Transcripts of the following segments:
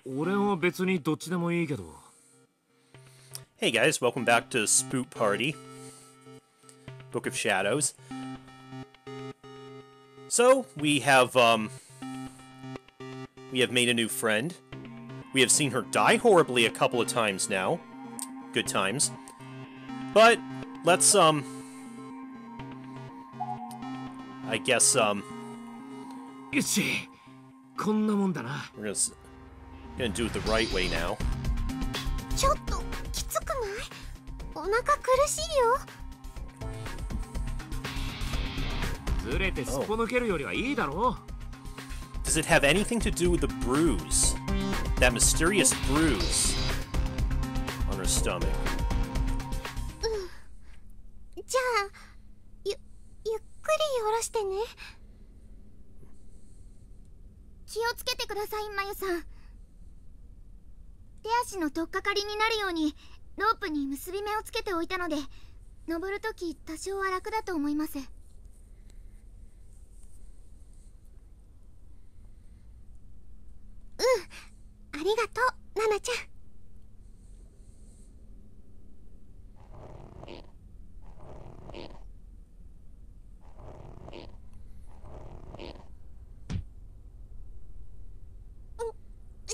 俺は別にどっちでもいいけど。Hey guys, welcome back to Spook Party, Book of Shadows. So, we have made a new friend. We have seen her die horribly a couple of times now. Good times. But, let's, I guess, よし、こんなもんだな。 we're gonna do it the right way now. ちょっときつくない？お腹苦しいよ。ずれてすっぽ抜けるよりはいいだろう。 Does it have anything to do with the bruise? That mysterious bruise on her stomach. じゃあ、ゆっくり下ろしてね。気をつけてください、まゆさん。手足の取っかかりになるようにロープに結び目をつけておいたので、登るとき多少は楽だと思います。ありがとう、ナナちゃん。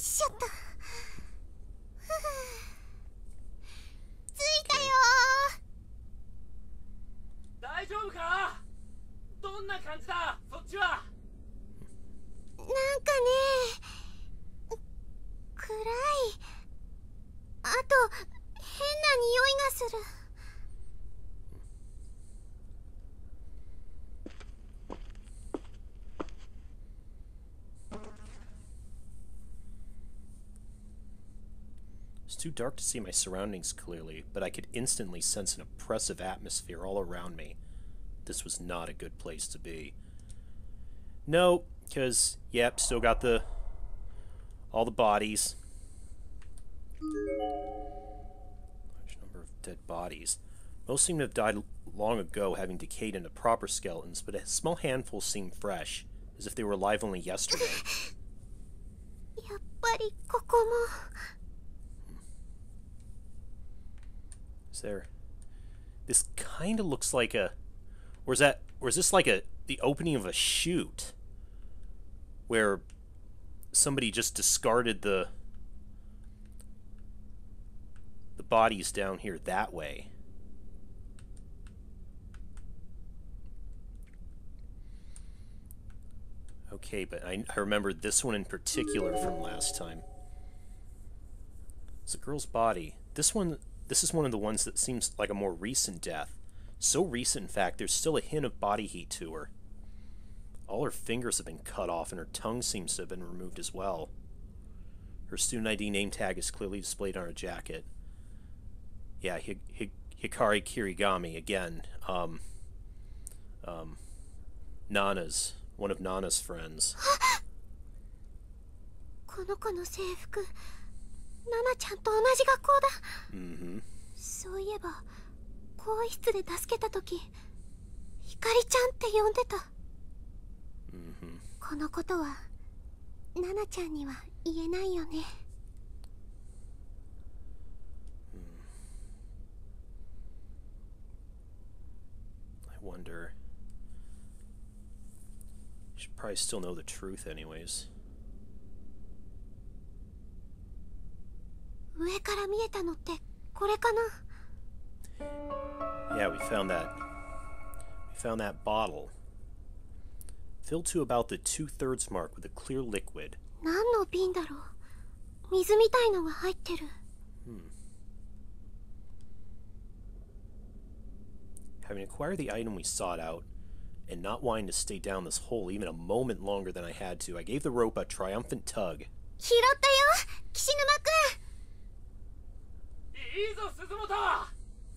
しょっと。着いたよー。大丈夫か？どんな感じだ、そっちは。なんかね、暗い。あと変な匂いがする。It's too dark to see my surroundings clearly, but I could instantly sense an oppressive atmosphere all around me. This was not a good place to be. No, because, yep, still got all the bodies. Large number of dead bodies. Most seem to have died long ago, having decayed into proper skeletons, but a small handful seem fresh, as if they were alive only yesterday. やっぱりここも。Is there... This kind of looks like a... Or is this like the opening of a chute? Where somebody just discarded the bodies down here that way. Okay, but I remember this one in particular from last time. It's a girl's body. This is one of the ones that seems like a more recent death. So recent, in fact, there's still a hint of body heat to her. All her fingers have been cut off, and her tongue seems to have been removed as well. Her student ID name tag is clearly displayed on her jacket. Yeah, Hikari Kirigami, again. Nana's, one of Nana's friends. この子の制服、ナナちゃんと同じ学校だ。そういえば、更衣室で助けたとき、ひかりちゃんって呼んでた。このことはナナちゃんには言えないよね。I wonder. You should probably still know the truth anyways. 上から見えたのってこれかな？ Yeah, we found that bottle. Filled to about the 2/3 mark with a clear liquid. 何の瓶だろう？水みたいのが入ってる。Having acquired the item we sought out, and not wanting to stay down this hole even a moment longer than I had to, I gave the rope a triumphant tug. 拾ったよ、岸沼くん。いいぞ、鈴本。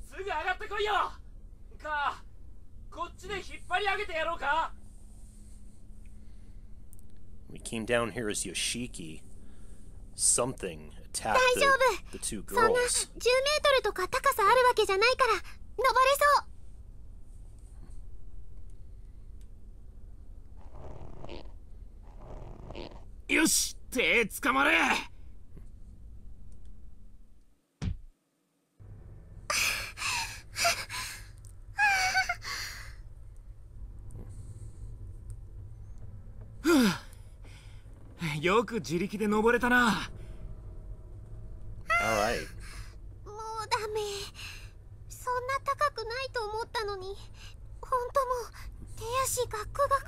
すぐ上がってこいよ。か、こっちで引っ張り上げてやろうか。We came down here as Yoshiki. Something attacked the two そんな girls. 10メートルとか高さあるわけじゃないから登れそう。よし、手つかまれ。よく自力で登れたな。 Alright. もうダメ。そんな高くないと思ったのに、ほんともう手足ガクガク。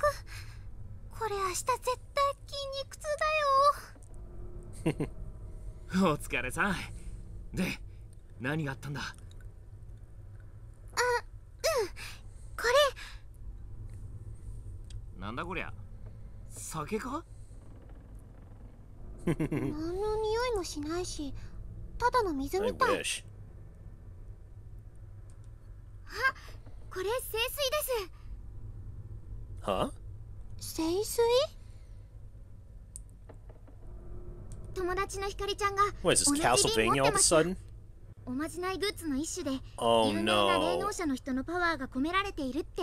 これ明日絶対筋肉痛だよ。お疲れさん。で、何があったんだ。これなんだこりゃ。酒か？何の匂いもしないし、ただの水 I みたい。 wish. あ、これ聖水です。 Huh? 聖水？友達のひかりちゃんが What is 同 this じ瓶持 Castlevania っ all て of a ました。 sudden? おまじないグッズの一種で、 Oh 有名な霊 no. 能者の人のパワーが込められているって。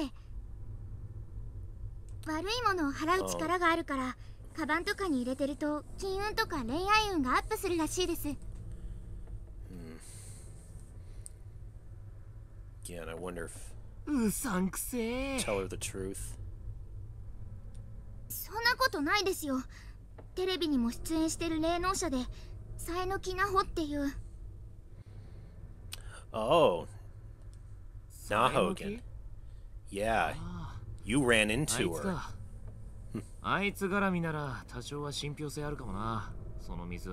悪いものを払う力があるから、カバンとかに入れてると金運とか恋愛運がアップするらしいです。 Again, I wonder if うさんくせえ。 tell her the truth. そんなことないですよ。テレビにも出演してる霊能者で、サエノキナホっていう。 Oh, サエノキ？ Nahogan. Yeah, あ you ran あ、あい into つ her. か。あいつ絡みなら多少は信憑性あるかもな。その水。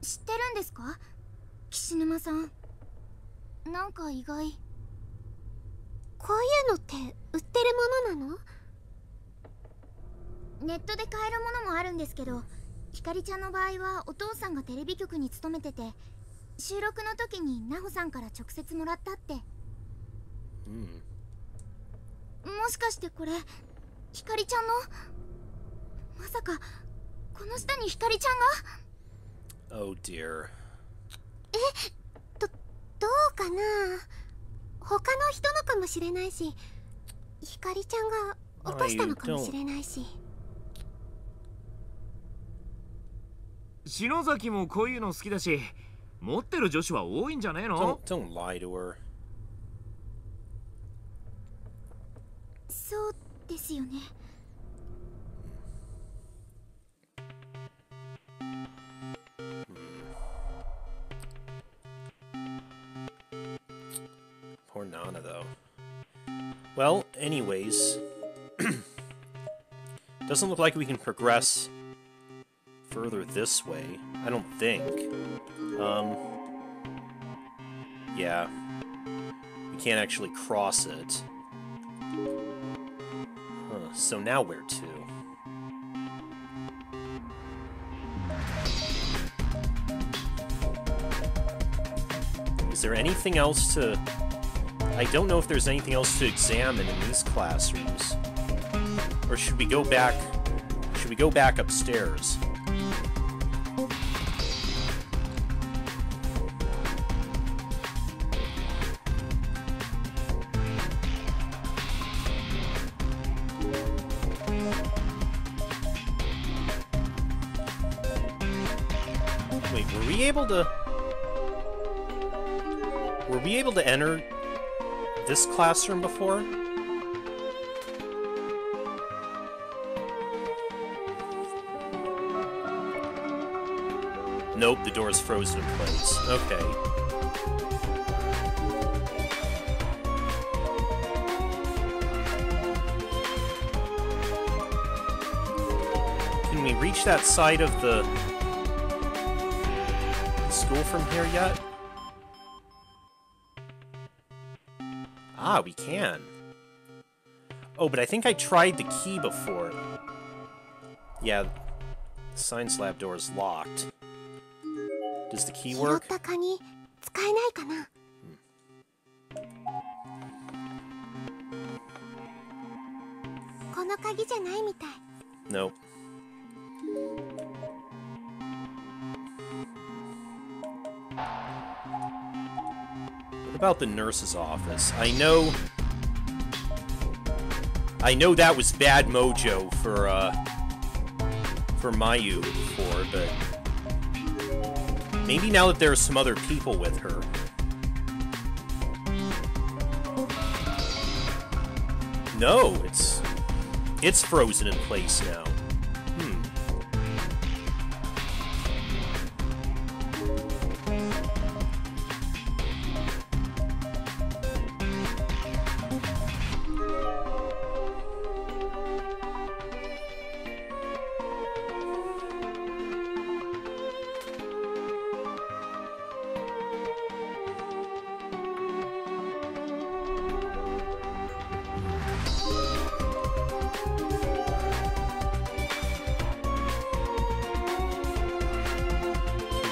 知ってるんですか、岸沼さん。なんか意外。こういうのって売ってるものなの？ネットで買えるものもあるんですけど、ひかりちゃんの場合はお父さんがテレビ局に勤めてて、収録の時にナホさんから直接もらったって。 Hmm. もしかしてこれひかりちゃんの、まさかこの下にひかりちゃんが。 Oh dear. どうかな。他の人のかもしれないし、ひかりちゃんが落としたのかもしれないし。篠崎もこういうの好きだし、持ってる女子は多いんじゃねえの？ Don't lie to her. そうですよね。Poor Nana, though. Well, anyways, doesn't look like we can progress further this way. I don't think. Yeah. We can't actually cross it. Huh, so now where to? Is there anything else to... I don't know if there's anything else to examine in these classrooms. Or should we go back... Should we go back upstairs? Wait, were we able to... Were we able to enter this classroom before? Nope, the door's frozen in place. Okay. Can we reach that side of the school from here yet? Ah, we can. Oh, but I think I tried the key before. Yeah, the science lab door is locked. Does the key 拾っ work? たカニ使えないかな。この鍵じゃないみたい。 Nope. What about the nurse's office? I know that was bad mojo for Mayu before, but maybe now that there are some other people with her. No, It's frozen in place now.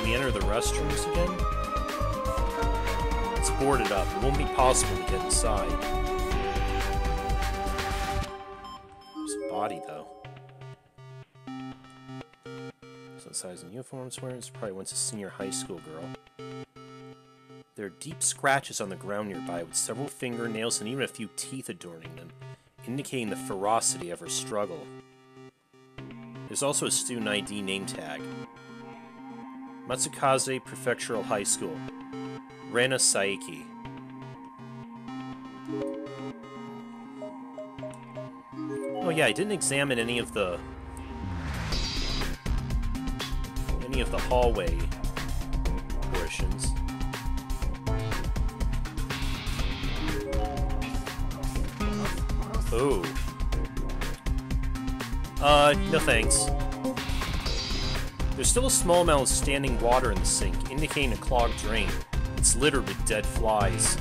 Enter the restrooms again? It's boarded up. It won't be possible to get inside. There's a body, though. Some size in uniforms wearing. It's probably once a senior high school girl. There are deep scratches on the ground nearby, with several fingernails and even a few teeth adorning them, indicating the ferocity of her struggle. There's also a student ID name tag. Matsukaze Prefectural High School. Rena Saiki. Oh yeah, I didn't examine any of the hallway portions. Oh. No thanks. There's still a small amount of standing water in the sink, indicating a clogged drain. It's littered with dead flies.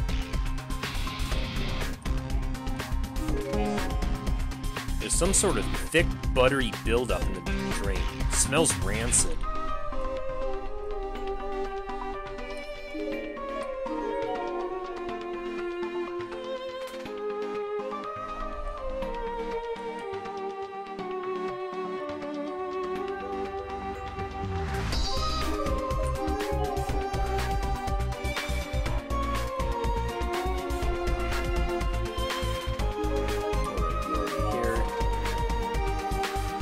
There's some sort of thick, buttery buildup in the drain. It smells rancid.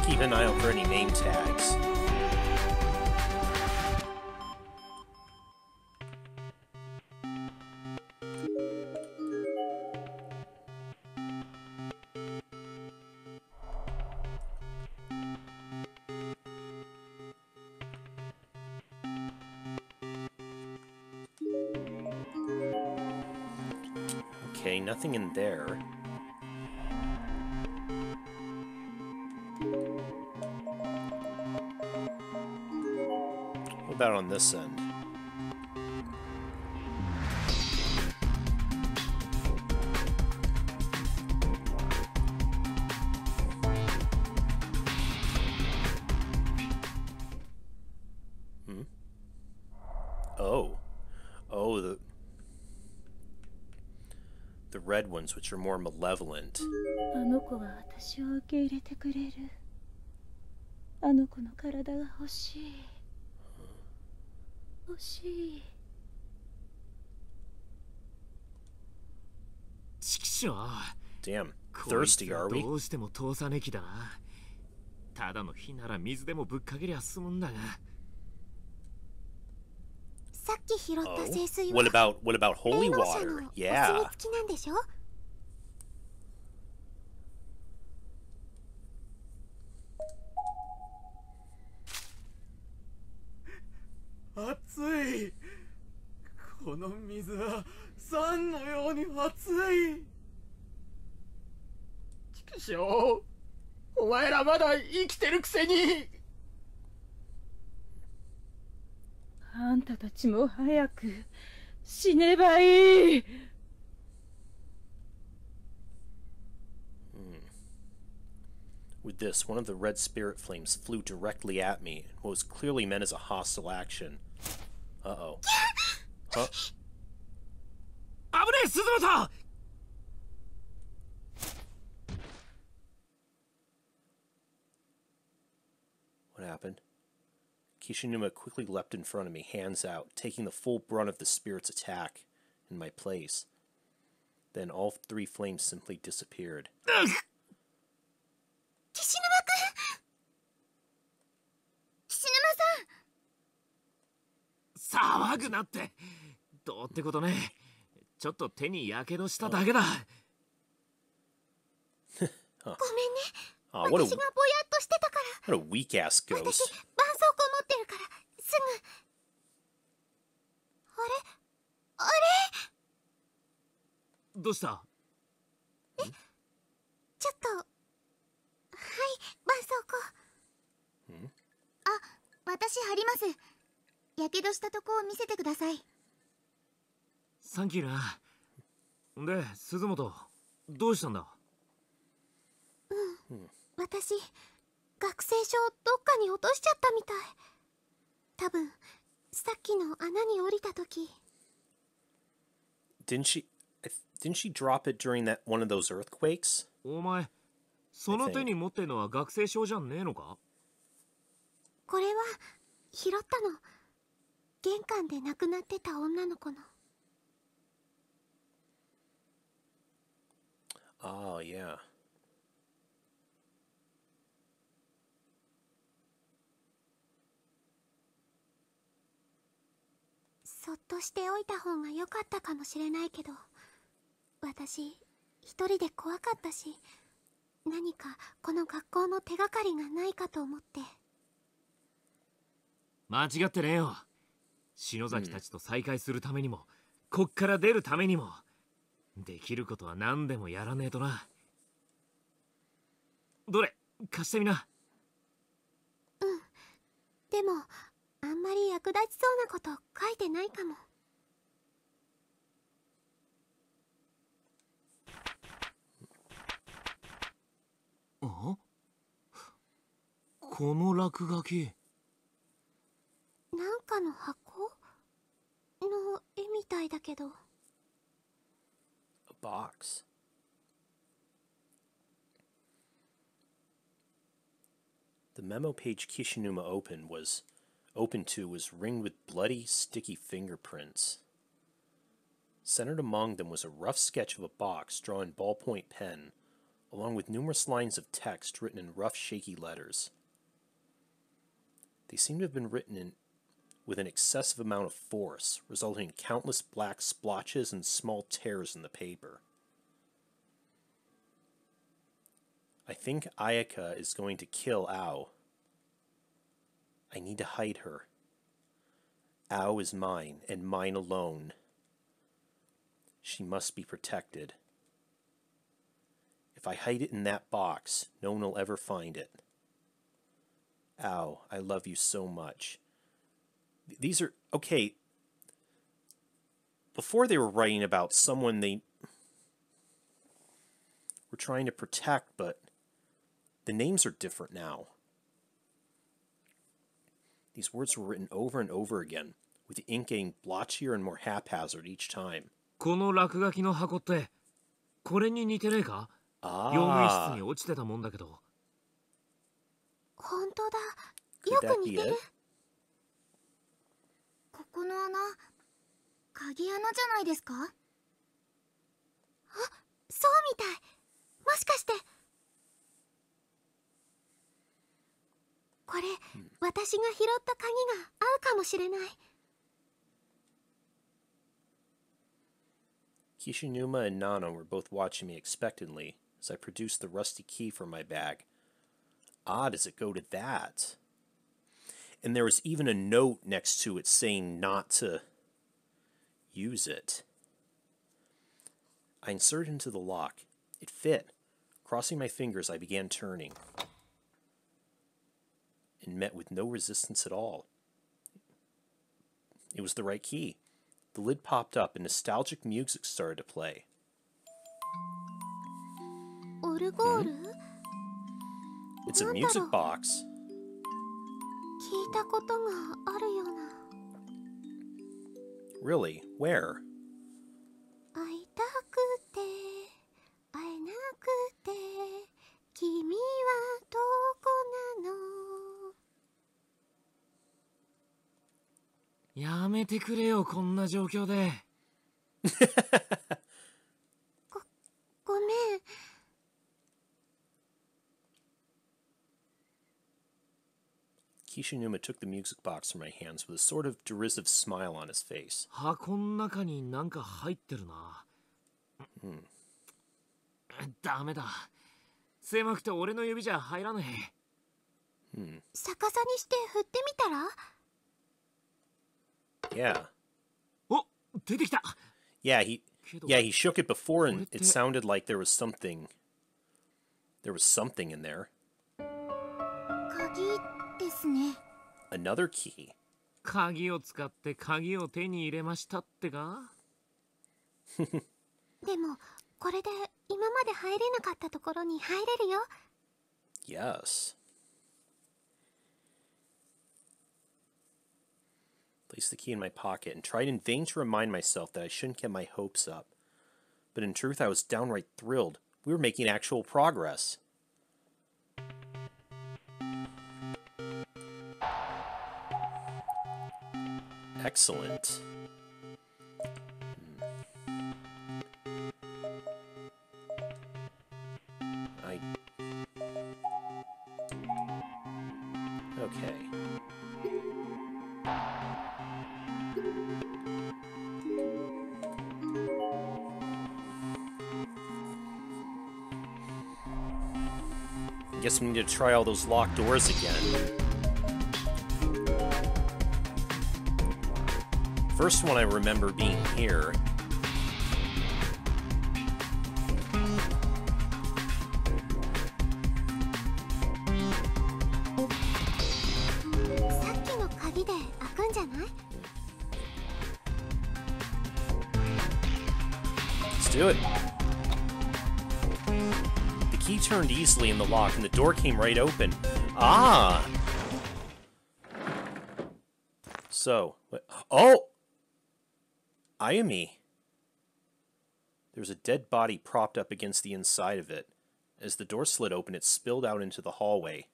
Keep an eye out for any name tags. Okay, nothing in there. What about on this end? Oh, the red ones, which are more malevolent. あの子は私を受け入れてくれる。あの子の体が欲しい。欲しい。ちくしょう。 Damn, thirsty are we? どうしても通さねきだな。ただの火なら水でもぶっかけりゃ済むんだが。さっき拾った聖水は What about holy 霊能者 water? のお墨 Yeah. 付きなんでしょ？熱い。この水は酸のように熱い。ちくしょう。お前らまだ生きてるくせに。あんたたちも早く死ねばいい。With this, one of the red spirit flames flew directly at me, what was clearly meant as a hostile action. Uh-oh. Huh? 危ねえ、鈴本。 What happened? Kishinuma quickly leapt in front of me, hands out, taking the full brunt of the spirit's attack in my place. Then all three flames simply disappeared. 岸沼くん、岸沼さん。騒ぐなって。どうってことね。ちょっと手にやけどしただけだ。ごめんね。Aw, 私がぼやっとしてたから。 what a weak ass 私、絆創膏持 ghost. ってるから、すぐ。あれあれ、どうした？ちょっと。はい、絆創膏。あ、私貼ります。やけどしたとこを見せてください。サンキューな。で、鈴本、どうしたんだ？私、学生証どっかに落としちゃったみたい。多分、さっきの穴に降りた時。Didn't she drop it during that one of those earthquakes? お前、その手に持ってるのは学生証じゃねえのか？これは、拾ったの。玄関で亡くなってた女の子の。Oh, yeah. そっとしておいた方が良かったかもしれないけど、私一人で怖かったし、何かこの学校の手がかりがないかと思って。間違ってねえよ。篠崎たちと再会するためにも、こっから出るためにも、できることは何でもやらねえとな。どれ、貸してみな。でもあんまり役立ちそうなこと書いてないかも。あ？この落書き。なんかの箱の絵みたいだけど。A box. The memo page Kishinuma opened to was ringed with bloody, sticky fingerprints. Centered among them was a rough sketch of a box drawn in ballpoint pen, along with numerous lines of text written in rough, shaky letters. They seemed to have been written with an excessive amount of force, resulting in countless black splotches and small tears in the paper. I think Ayaka is going to kill Ao. I need to hide her. Ao is mine, and mine alone. She must be protected. If I hide it in that box, no one will ever find it. Ao, I love you so much. These are... Okay. Before they were writing about someone they were trying to protect, but the names are different now. These words were written over and over again, with the ink getting blotchier and more haphazard each time. この落書きの箱って、これに似てねえか？用務員室に落ちてたもんだけど。本当だ。 Could よ that く似 be てる。 it? ここの穴、鍵穴じゃないですか？あ、そうみたい。もしかしてこれ、私が拾った鍵が合うかもしれない。 Kishinuma and Nana were both watching me expectantly as I produced the rusty key from my bag. Ah, does it go to that? And there was even a note next to it saying not to use it. I inserted it into the lock. It fit. Crossing my fingers, I began turning, and met with no resistance at all. It was the right key. The lid popped up and nostalgic music started to play. オルゴール？ It's a music box. 聞いたことがあるような。 Really? Where? 会いたくて会えなくて君はどこなの。やめてくれよ、こんな状況で。ごめん。 Kishinuma took the music box from my hands with a sort of derisive smile on his face. 箱の中になんか入ってるな。ダメだ。狭くて俺の指じゃ入らねえ。逆さにして振ってみたら？ Yeah. お、出てきた。 Yeah, he shook it before and it これって sounded like there was something in there. 鍵ですね。 Another key. 鍵を使って鍵を手に入れましたってか？でもこれで今まで入れなかったところに入れるよ。 Yes. Placed the key in my pocket and tried in vain to remind myself that I shouldn't get my hopes up. But in truth, I was downright thrilled. We were making actual progress. Excellent. Okay. Guess we need to try all those locked doors again. First one I remember being here. Let's do it. The key turned easily in the lock and the door came right open. Ah! So, oh! Ayumi. There's a dead body propped up against the inside of it. As the door slid open, it spilled out into the hallway.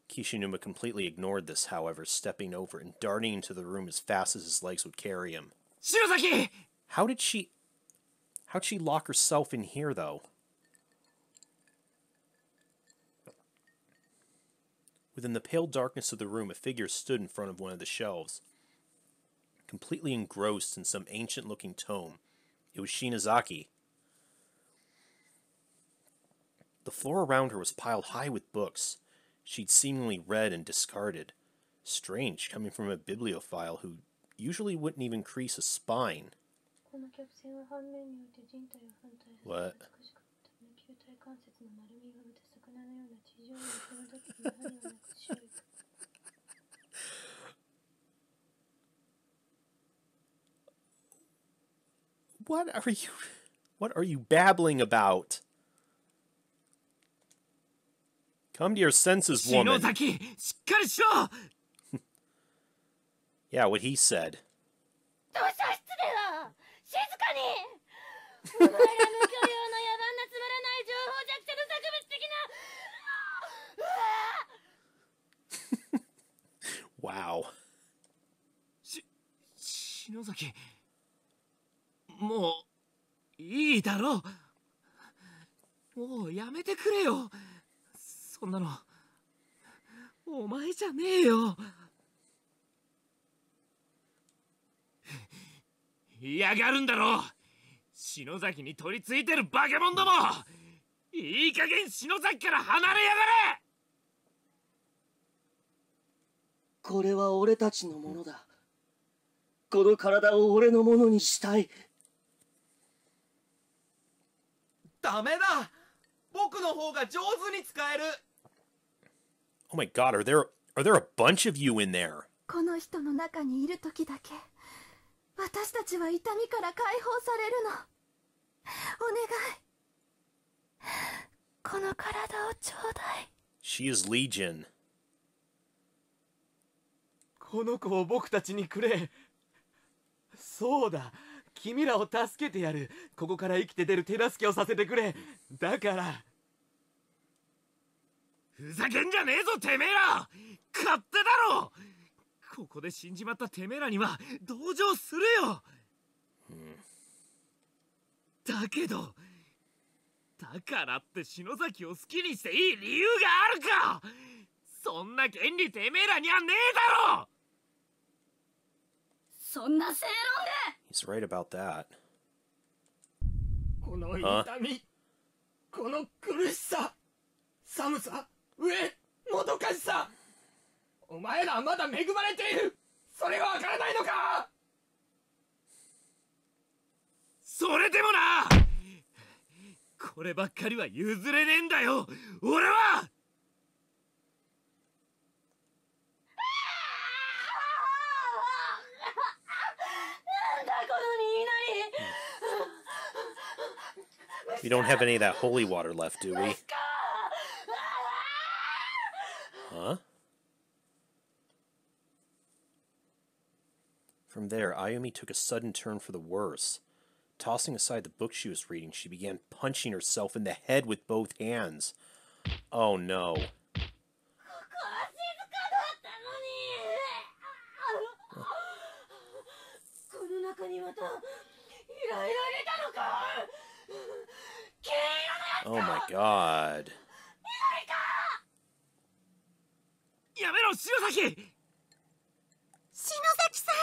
Kishinuma completely ignored this, however, stepping over and darting into the room as fast as his legs would carry him. Shinozaki! How'd she lock herself in here, though? Within the pale darkness of the room, a figure stood in front of one of the shelves. Completely engrossed in some ancient-looking tome. It was Shinozaki. The floor around her was piled high with books she'd seemingly read and discarded. Strange, coming from a bibliophile who usually wouldn't even crease a spine. What? What are you babbling about? Come to your senses, woman. Shinozaki, しっかりしろ! Yeah, what he said. 図書室では静かに。お前ら無許容の野蛮なつまらない情報弱者の作物的な。Wow. 篠崎、もういいだろう。もうやめてくれよ。そんなのお前じゃねえよ。嫌がるんだろう。篠崎に取り付いてるバケモンども。いい加減篠崎から離れやがれ。これは俺たちのものだ。この体を俺のものにしたい。ダメだ。僕の方が上手に使える。Oh my god, are there a bunch of you in there? この人の中にいる時だけ私たちは痛みから解放されるの。お願い、この体をちょうだい。 She is Legion. この子を僕たちにくれ。そうだ、君らを助けてやる。ここから生きて出る手助けをさせてくれ。だからふざけんじゃねえぞてめえら。勝手だろ。ここで死んじまったてめえらには同情するよ。だけどだからって篠崎を好きにしていい理由があるか。そんな権利てめえらにはねえだろ。そんな正論で。 He's right about that. この痛み、この苦しさ、寒さ、飢え、もどかしさ。お前らはまだ恵まれている。それはわからないのか。それでもな、こればっかりは譲れねえんだよ、俺は。なんだこの言いなり。 We don't have any of that holy water left, do we? Huh? From there, Ayumi took a sudden turn for the worse. Tossing aside the book she was reading, she began punching herself in the head with both hands. Oh no. Oh my god. やめろ、篠崎。篠崎さん。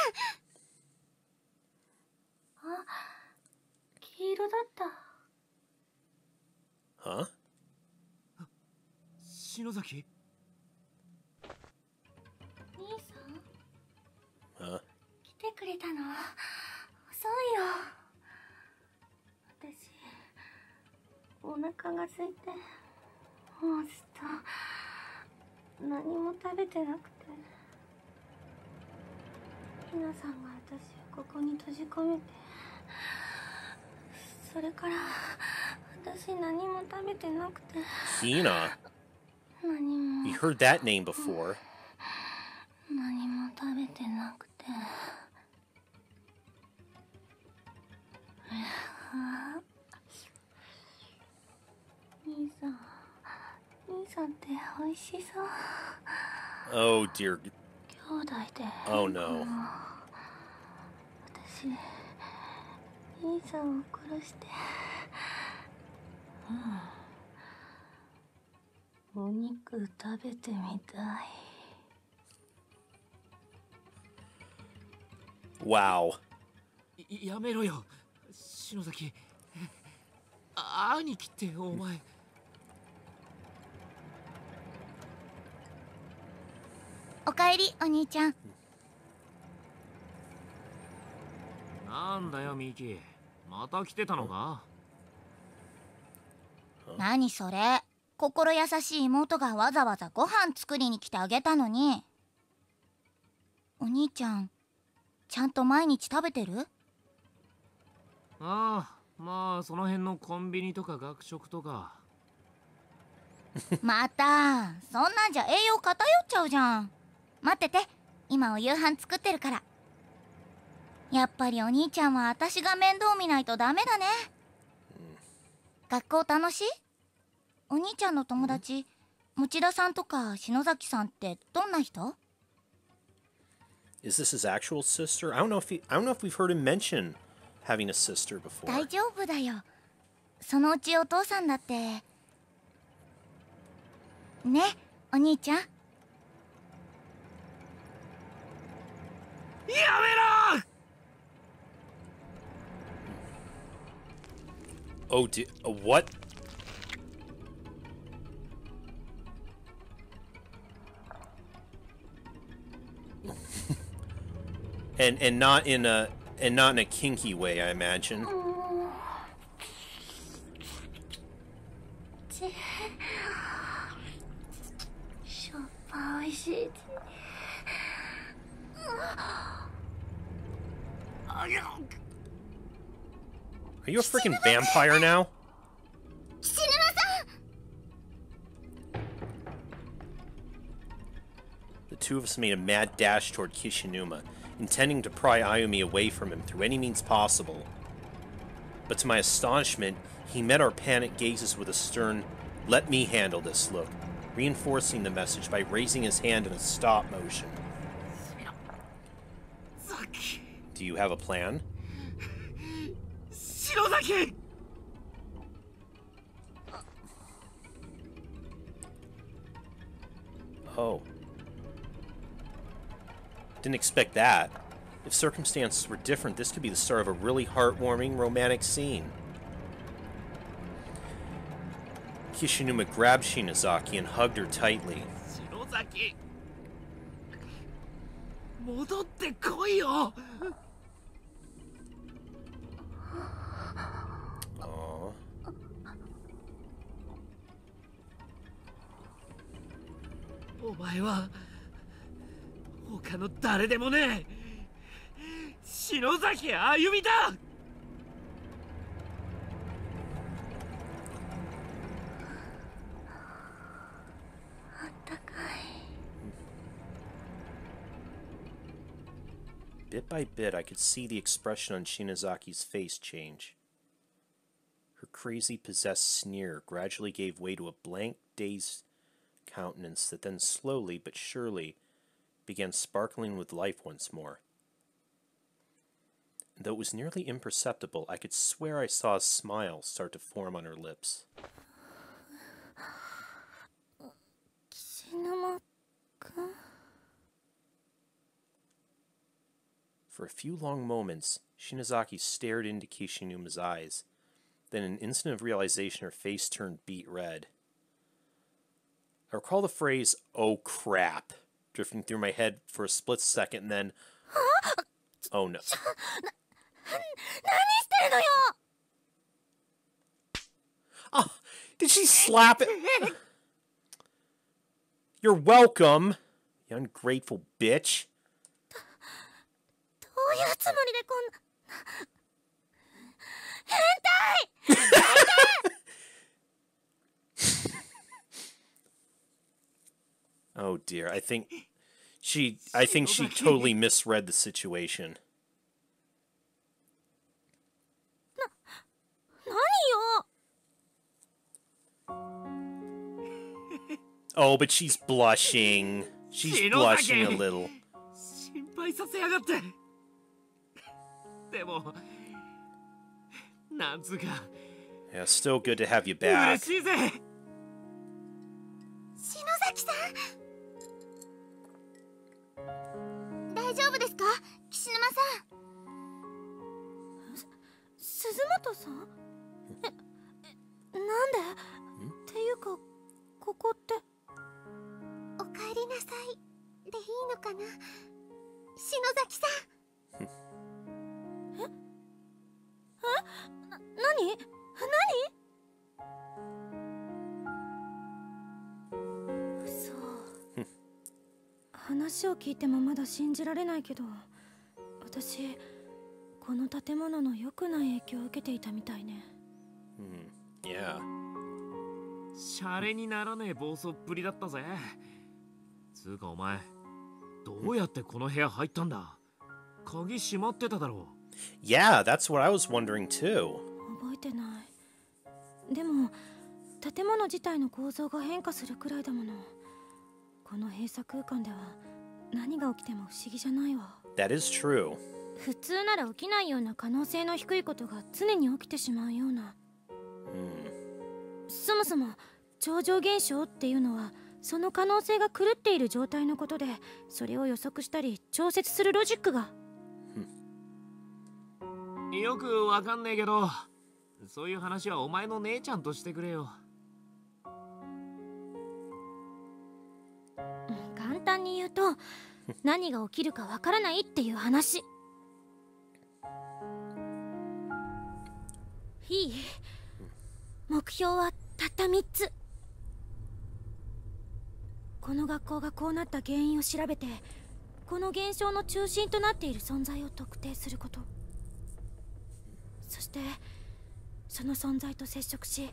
あ、黄色だった。Huh? 篠崎。兄さん。Huh? 来てくれたの。遅いよ。私、お腹が空いて、もうずっと何も食べてなくて。ひなさんが私をここに閉じ込めて、それから私何も食べてなくて。 Hina? 何も We heard that name before. 何も食べてなくて。兄さんって美味しそう。 Oh dear. 兄弟で。 Oh no. 私、兄さんを殺して、お肉食べてみたい。 Wow. やめろよ、篠崎。兄貴ってお前。おかえり、お兄ちゃん。なんだよミキ、また来てたのか。何それ。心優しい妹がわざわざご飯作りに来てあげたのに。お兄ちゃん、ちゃんと毎日食べてる？ああ、まあその辺のコンビニとか学食とか。また、そんなんじゃ栄養偏っちゃうじゃん。待ってて、今お夕飯作ってるから。やっぱりお兄ちゃんは私が面倒見ないとダメだね。学校楽しい？お兄ちゃんの友達、持田さんとか篠崎さんってどんな人？ Is this his actual sister? I don't know if we've heard him mention having a sister before. 大丈夫だよ。そのうちお父さんだって。ね、お兄ちゃん。やめろ！ Oh, what? and not in a kinky way, I imagine. しょっぱいしい。 Are you a freaking vampire now? 死ぬなさん。 The two of us made a mad dash toward Kishinuma, intending to pry Ayumi away from him through any means possible. But to my astonishment, he met our panicked gazes with a stern, "Let me handle this" look, reinforcing the message by raising his hand in a stop motion. Do you have a plan? 篠崎！ Oh. Didn't expect that. If circumstances were different, this could be the start of a really heartwarming romantic scene. Kishinuma grabbed Shinozaki and hugged her tightly. 篠崎、戻ってこいよ。お前は他の誰でもねえ篠崎あゆみだ。あったかい。 Bit by bit, I could see the expression on Shinozaki's face change. Her crazy, possessed sneer gradually gave way to a blank, dazed countenance that then slowly but surely began sparkling with life once more. And though it was nearly imperceptible, I could swear I saw a smile start to form on her lips. 岸沼くん。 For a few long moments, Shinozaki stared into Kishinuma's eyes. Then in an instant of realization, her face turned beet red. I recall the phrase, "oh crap," drifting through my head for a split second, and then, oh no. 何してるのよ。 Oh, did she slap it? You're welcome, you ungrateful bitch. どういうつもりでこんな。変態。 Oh dear, I think she totally misread the situation. 何よ。 Oh, but she's blushing. She's blushing a little. 心配させやがって。でもなんつか Yeah, still good to have you 嬉 back. しいぜ。篠崎さん。大丈夫ですか、岸沼さん。鈴本さん。なんで。っていうかここって。おかえりなさいでいいのかな、篠崎さん。何そう話を聞いてもまだ信じられないけど、私この建物の良くない影響を受けていたみたいね。Yeah. シャレにならねえ暴走っぷりだったぜ。つうかお前どうやってこの部屋入ったんだ。鍵閉まってただろう。 Yeah, that's what I was wondering too. 覚えてない。でも建物自体の構造が変化するくらいだもの。この閉鎖空間では何が起きても不思議じゃないわ。 That is true. 普通なら起きないような可能性の低いことが常に起きてしまうような。そもそも超常現象っていうのはその可能性が狂っている状態のことで、それを予測したり調節するロジックが。よくわかんねえけど、そういう話はお前の姉ちゃんとしてくれよ。簡単に言うと何が起きるかわからないっていう話。いい？目標はたった3つ。この学校がこうなった原因を調べて、この現象の中心となっている存在を特定すること。そしてその存在と接触し、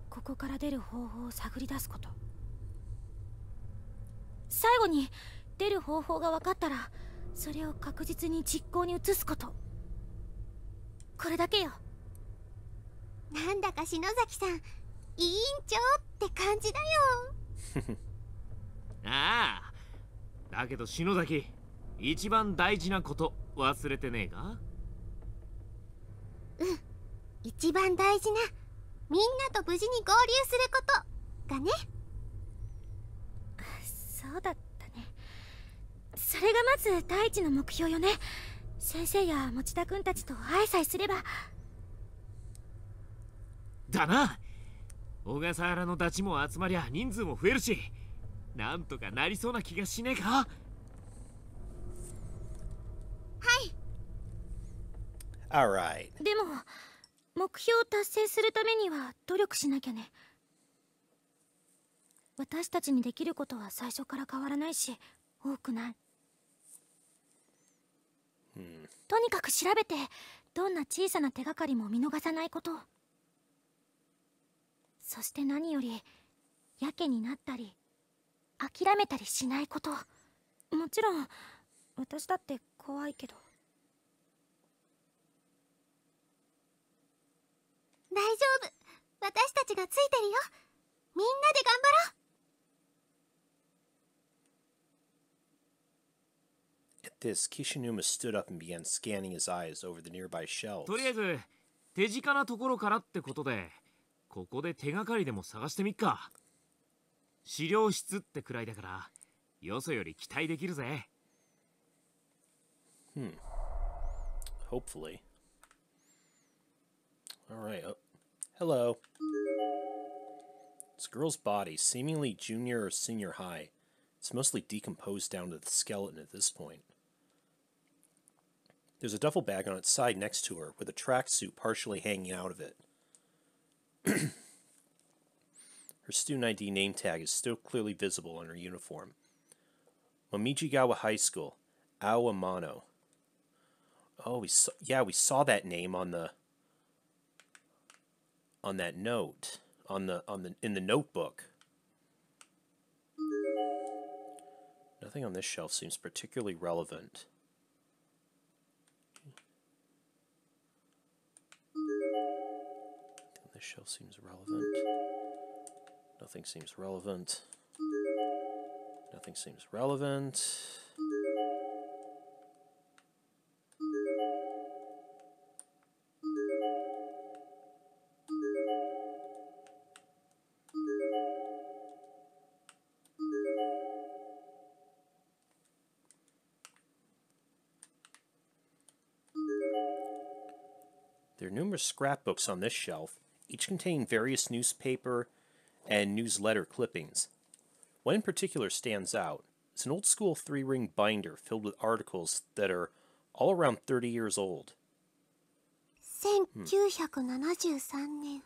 ここから出る方法を探り出すこと。最後に出る方法が分かったら、それを確実に実行に移すこと。これだけよ。なんだか篠崎さん、委員長って感じだよ。ああ、だけど篠崎、一番大事なこと忘れてねえか？一番大事な、みんなと無事に合流することがね。そうだったね。それがまず第一の目標よね。先生や持田君たちと会えさえすれば。だな。小笠原のダチも集まりゃ人数も増えるし、なんとかなりそうな気がしねえか。はい。 Alright. でも目標を達成するためには努力しなきゃね。私たちにできることは最初から変わらないし、多くない。とにかく調べて、どんな小さな手がかりも見逃さないこと。そして何よりやけになったり諦めたりしないこと。もちろん私だって怖いけど。大丈夫、私たちがついてるよ。みんなで頑張ろう。At this, Kishinuma stood up and began scanning his eyes over the nearby shelves. とりあえず手近なところからってことで、ここで手がかりでも探してみっか。資料室ってくらいだからよそより期待できるぜ。Hopefully. Alright. Oh. Hello. This girl's body, seemingly junior or senior high, it's mostly decomposed down to the skeleton at this point. There's a duffel bag on its side next to her, with a tracksuit partially hanging out of it. Her student ID name tag is still clearly visible on her uniform. Momijigawa High School, Awamano. Oh, we saw that name on that note, in the notebook. Nothing on this shelf seems particularly relevant. This shelf seems relevant. Nothing seems relevant. Nothing seems relevant. There are numerous scrapbooks on this shelf, each containing various newspaper and newsletter clippings. One in particular stands out. It's an old-school 3-ring binder filled with articles that are all around 30 years old. 1973年、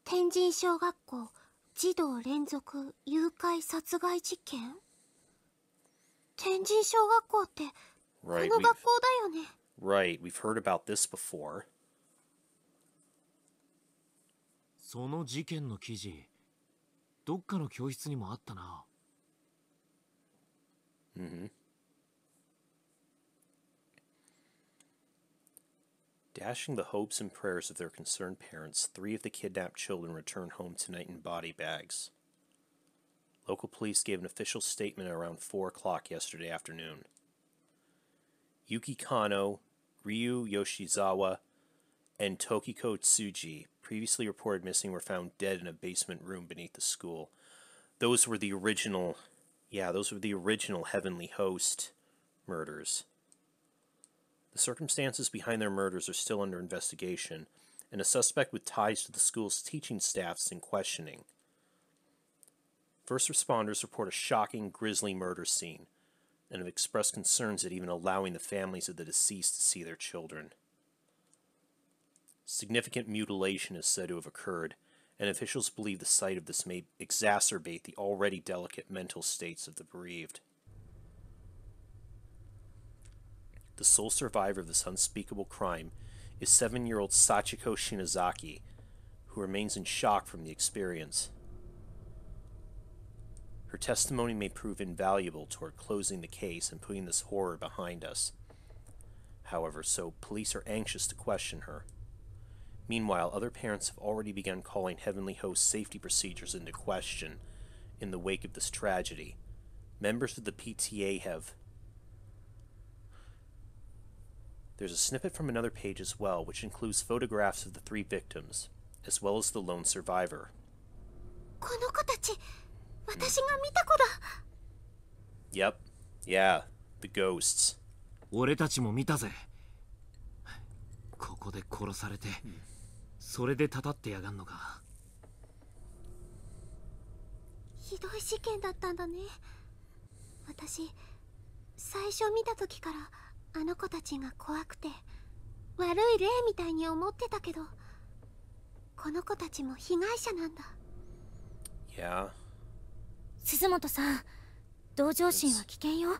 天神小学校児童連続誘拐殺害事件。天神小学校ってこの学校だよね。Right, we've heard about this before. その事件の記事、どっかの教室にもあったな。Dashing the hopes and prayers of their concerned parents, 3 of the kidnapped children returned home tonight in body bags. Local police gave an official statement at around 4 o'clock yesterday afternoon. Yuki Kano, Ryu Yoshizawa, and Tokiko Tsuji, previously reported missing, were found dead in a basement room beneath the school. Those were the original Heavenly Host murders. The circumstances behind their murders are still under investigation, and a suspect with ties to the school's teaching staff is in questioning. First responders report a shocking, grisly murder scene, and have expressed concerns at even allowing the families of the deceased to see their children. Significant mutilation is said to have occurred, and officials believe the sight of this may exacerbate the already delicate mental states of the bereaved. The sole survivor of this unspeakable crime is 7-year-old Sachiko Shinozaki, who remains in shock from the experience. Her testimony may prove invaluable toward closing the case and putting this horror behind us. However, so police are anxious to question her. Meanwhile, other parents have already begun calling Heavenly Host safety procedures into question in the wake of this tragedy. Members of the PTA have... There's a snippet from another page as well, which includes photographs of the 3 victims, as well as the lone survivor. この子たち、私が見た子だ。 Yep. Yeah. The ghosts. 俺たちも見たぜ。ここで殺されて、それでたたってやがんのか。ひどい事件だったんだね。私最初見た時からあの子たちが怖くて悪い霊みたいに思ってたけど、この子たちも被害者なんだ。Yeah. 鈴本さん、同情心は危険よ。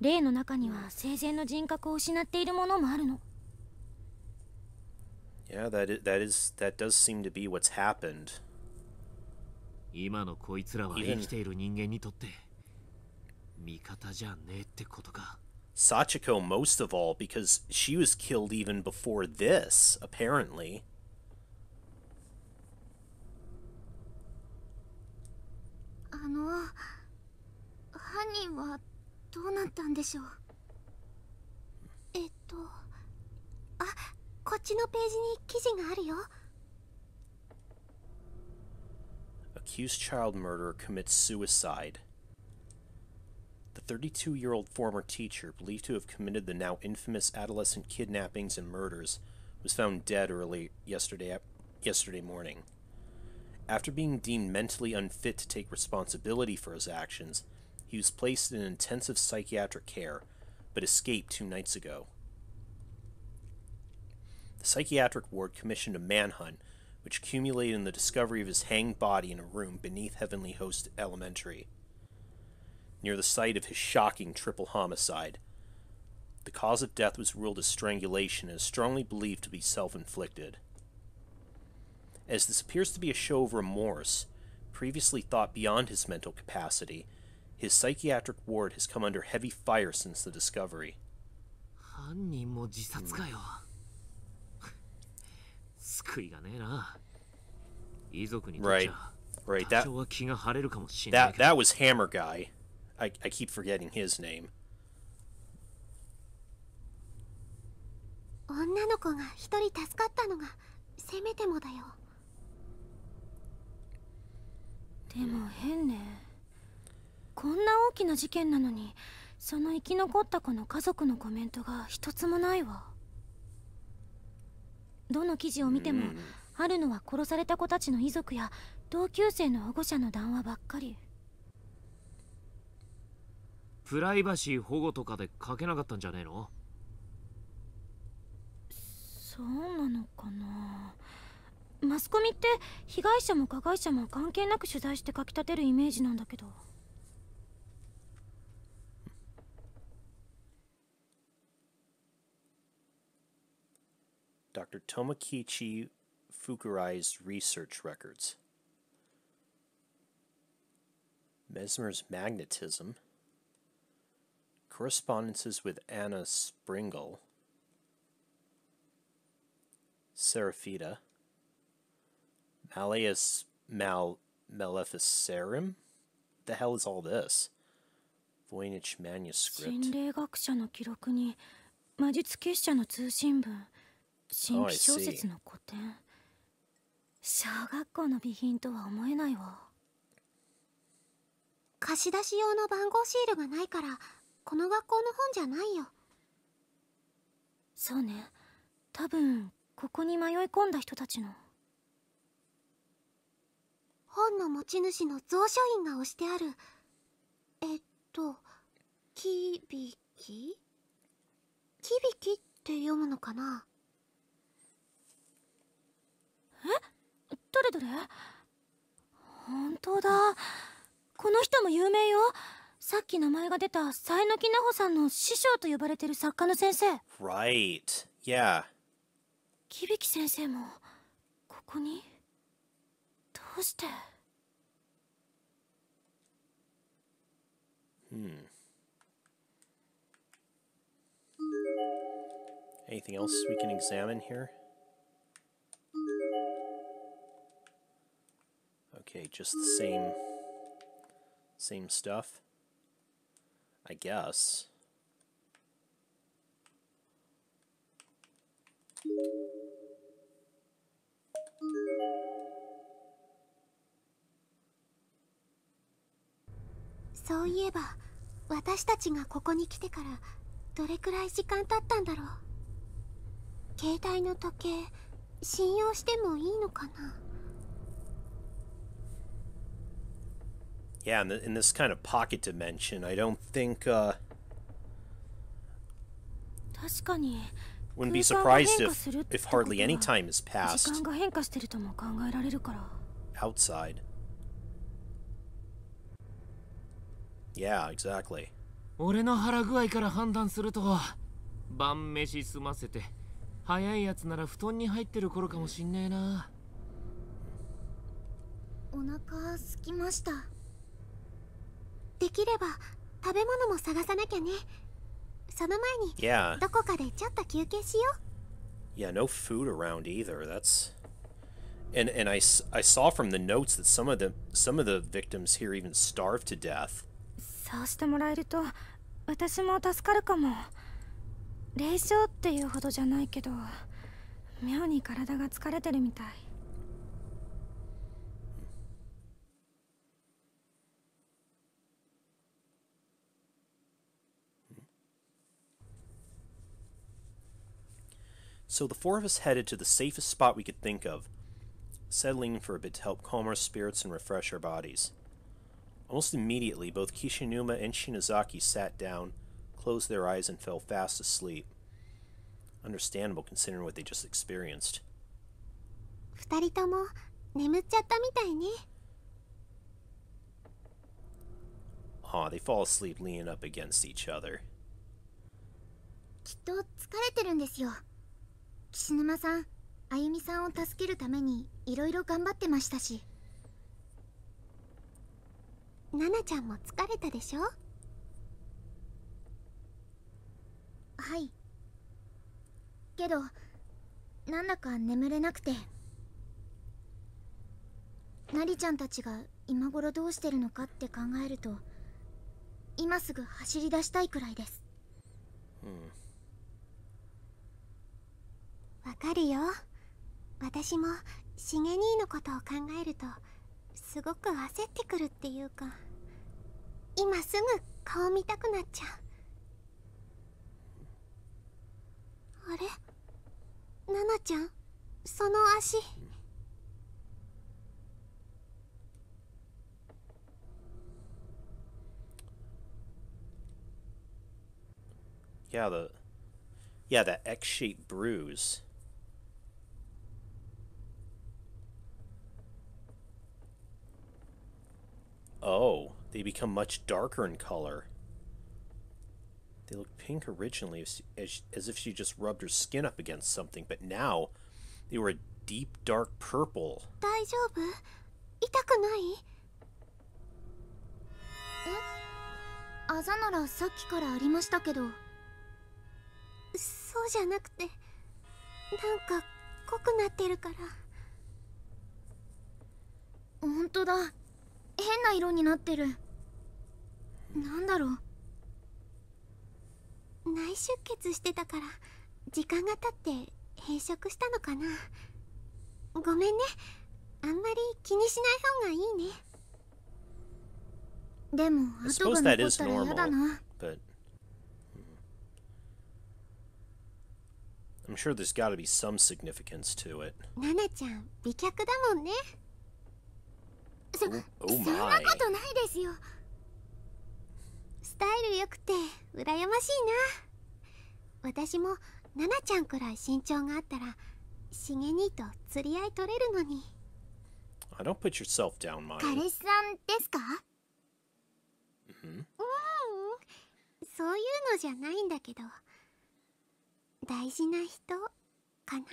霊の中には生前の人格を失っているものもあるの。Yeah, that does seem to be what's happened. 今のこいつらは生きている人間にとって味方じゃねえってことか。Sachiko most of all, because she was killed even before this, apparently. 犯人はどうなったんでしょう。あ、こっちのページに記事があるよ。Accused child murderer commits suicide. The 32-year-old former teacher, believed to have committed the now infamous adolescent kidnappings and murders, was found dead early yesterday morning. After being deemed mentally unfit to take responsibility for his actions, he was placed in intensive psychiatric care, but escaped 2 nights ago. The psychiatric ward commissioned a manhunt, which culminated in the discovery of his hanged body in a room beneath Heavenly Host Elementary, near the site of his shocking triple homicide. The cause of death was ruled as strangulation and is strongly believed to be self-inflicted. As this appears to be a show of remorse, previously thought beyond his mental capacity, his psychiatric ward has come under heavy fire since the discovery. 犯人も自殺かよ。救いがねえな。遺族にとっちゃ Right. 多少は気が晴れるかもしれないけど。That was Hammer Guy. I keep forgetting his name. 女の子が一人助かったのがせめてもだよ。でも変ね。こんな大きな事件なのに、その生き残った子の家族のコメントが一つもないわ。どの記事を見ても、あるのは殺された子たちの遺族や同級生の保護者の談話ばっかり。プライバシー保護とかで書けなかったんじゃねえの？そうなのかな。マスコミって被害者も加害者も関係なく取材して書き立てるイメージなんだけど。Dr. Tomokichi Fukurai's research records. Mesmer's magnetism. Correspondences with Anna Springle. Seraphita. Malleus Maleficarum? The hell is all this? Voynich manuscript. 心霊学者の記録に魔術結社の通信文、新規小説の古典。小学校の備品とは思えないわ。貸し出し用の番号シールがないからこの学校の本じゃないよ。そうね、多分ここに迷い込んだ人たちの。本の持ち主の蔵書印が押してある。キビキって読むのかな。どれどれ。本当だ、この人も有名よ。さっき名前が出た佐榎木奈穂さんの師匠と呼ばれてる作家の先生。 Right. Yeah. キビキ先生もここに。どうして。Anything else we can examine here? Okay, just the same stuff, I guess.そういえば私たちがここに来てからどれくらい時間経ったんだろう。携帯の時計信用してもいいのかな。Yeah, in this kind of pocket dimension, I don't think, 確かに wouldn't be 空間が surprised 変化するって if ことは hardly any time has 時 passed 間が変化してるとも考えられるから outside. Yeah, exactly. 俺の腹具合から判断すると晩飯済ませて早いやつなら布団に入ってる頃かもしんねえな。お腹空きました。できれば食べ物も探さなきゃね。その前に Yeah. どこかでちょっと休憩しよう。 Yeah, no food around either. That's and I saw from the notes that some of the victims here even starved to death. そうしてもらえると私も助かるかも。霊障っていうほどじゃないけど妙に体が疲れてるみたい。So the four of us headed to the safest spot we could think of, settling for a bit to help calm our spirits and refresh our bodies. Almost immediately, both Kishinuma and Shinozaki sat down, closed their eyes, and fell fast asleep. Understandable considering what they just experienced. 二人とも眠っちゃったみたいね。 Aw, they fall asleep leaning up against each other. きっと疲れてるんですよ。岸沼さん、あゆみさんを助けるためにいろいろ頑張ってましたし。ナナちゃんも疲れたでしょ？はい。けど、なんだか眠れなくて。ナリちゃんたちが今頃どうしてるのかって考えると、今すぐ走り出したいくらいです。わかるよ。私もしげ兄のことを考えるとすごく焦ってくるっていうか、今すぐ顔見たくなっちゃう。あれ、ナナちゃん、その足。Yeah, that X-shaped bruise. Oh, they become much darker in color. They looked pink originally, as if she just rubbed her skin up against something, but now they were a deep dark purple. 大丈夫？痛くない？え？あざならさっきからありましたけど。そうじゃなくて、なんか濃くなってるから。ほんとだ。変な色になってる。なんだろう。内出血してたから時間が経って閉塞したのかな。ごめんね。あんまり気にしない方がいいね。でも後が残ったら嫌だな。 But I'm sure there's got to be some significance to it. ナナちゃん美脚だもんね。そんな Oh こと my. ないですよ。スタイル良くて羨ましいな。私もナナちゃんくらい身長があったらしげ兄と釣り合い取れるのに。 Don't put yourself down, Maya. 彼氏さんですか？そういうのじゃないんだけど、大事な人かな。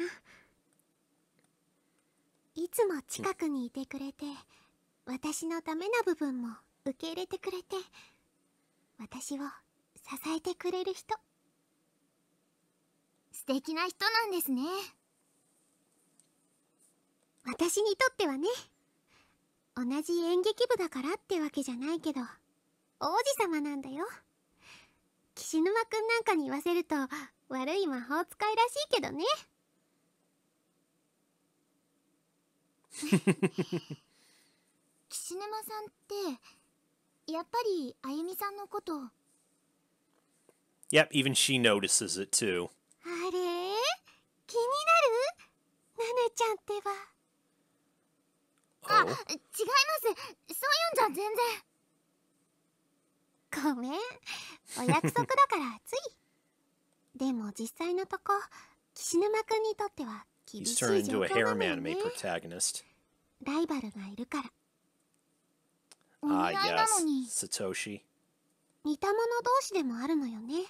いつも近くにいてくれて、私のダメな部分も受け入れてくれて、私を支えてくれる人。素敵な人なんですね。私にとってはね。同じ演劇部だからってわけじゃないけど、王子様なんだよ。岸沼くんなんかに言わせると悪い魔法使いらしいけどね。岸沼さんってやっぱりあゆみさんのこと。 Yep, even she notices it too. あれ？気になる？ナナちゃんってば。あ、違います。そういうんじゃ全然。ごめん、お約束だからつい。でも実際のとこ、岸沼くんにとっては厳 He's し turned い状 into a 況な harem のよね。 anime protagonist. ライバルがいるから。お Ah, 似合いなの yes. に、 Satoshi. 似た者同士でもあるのよね。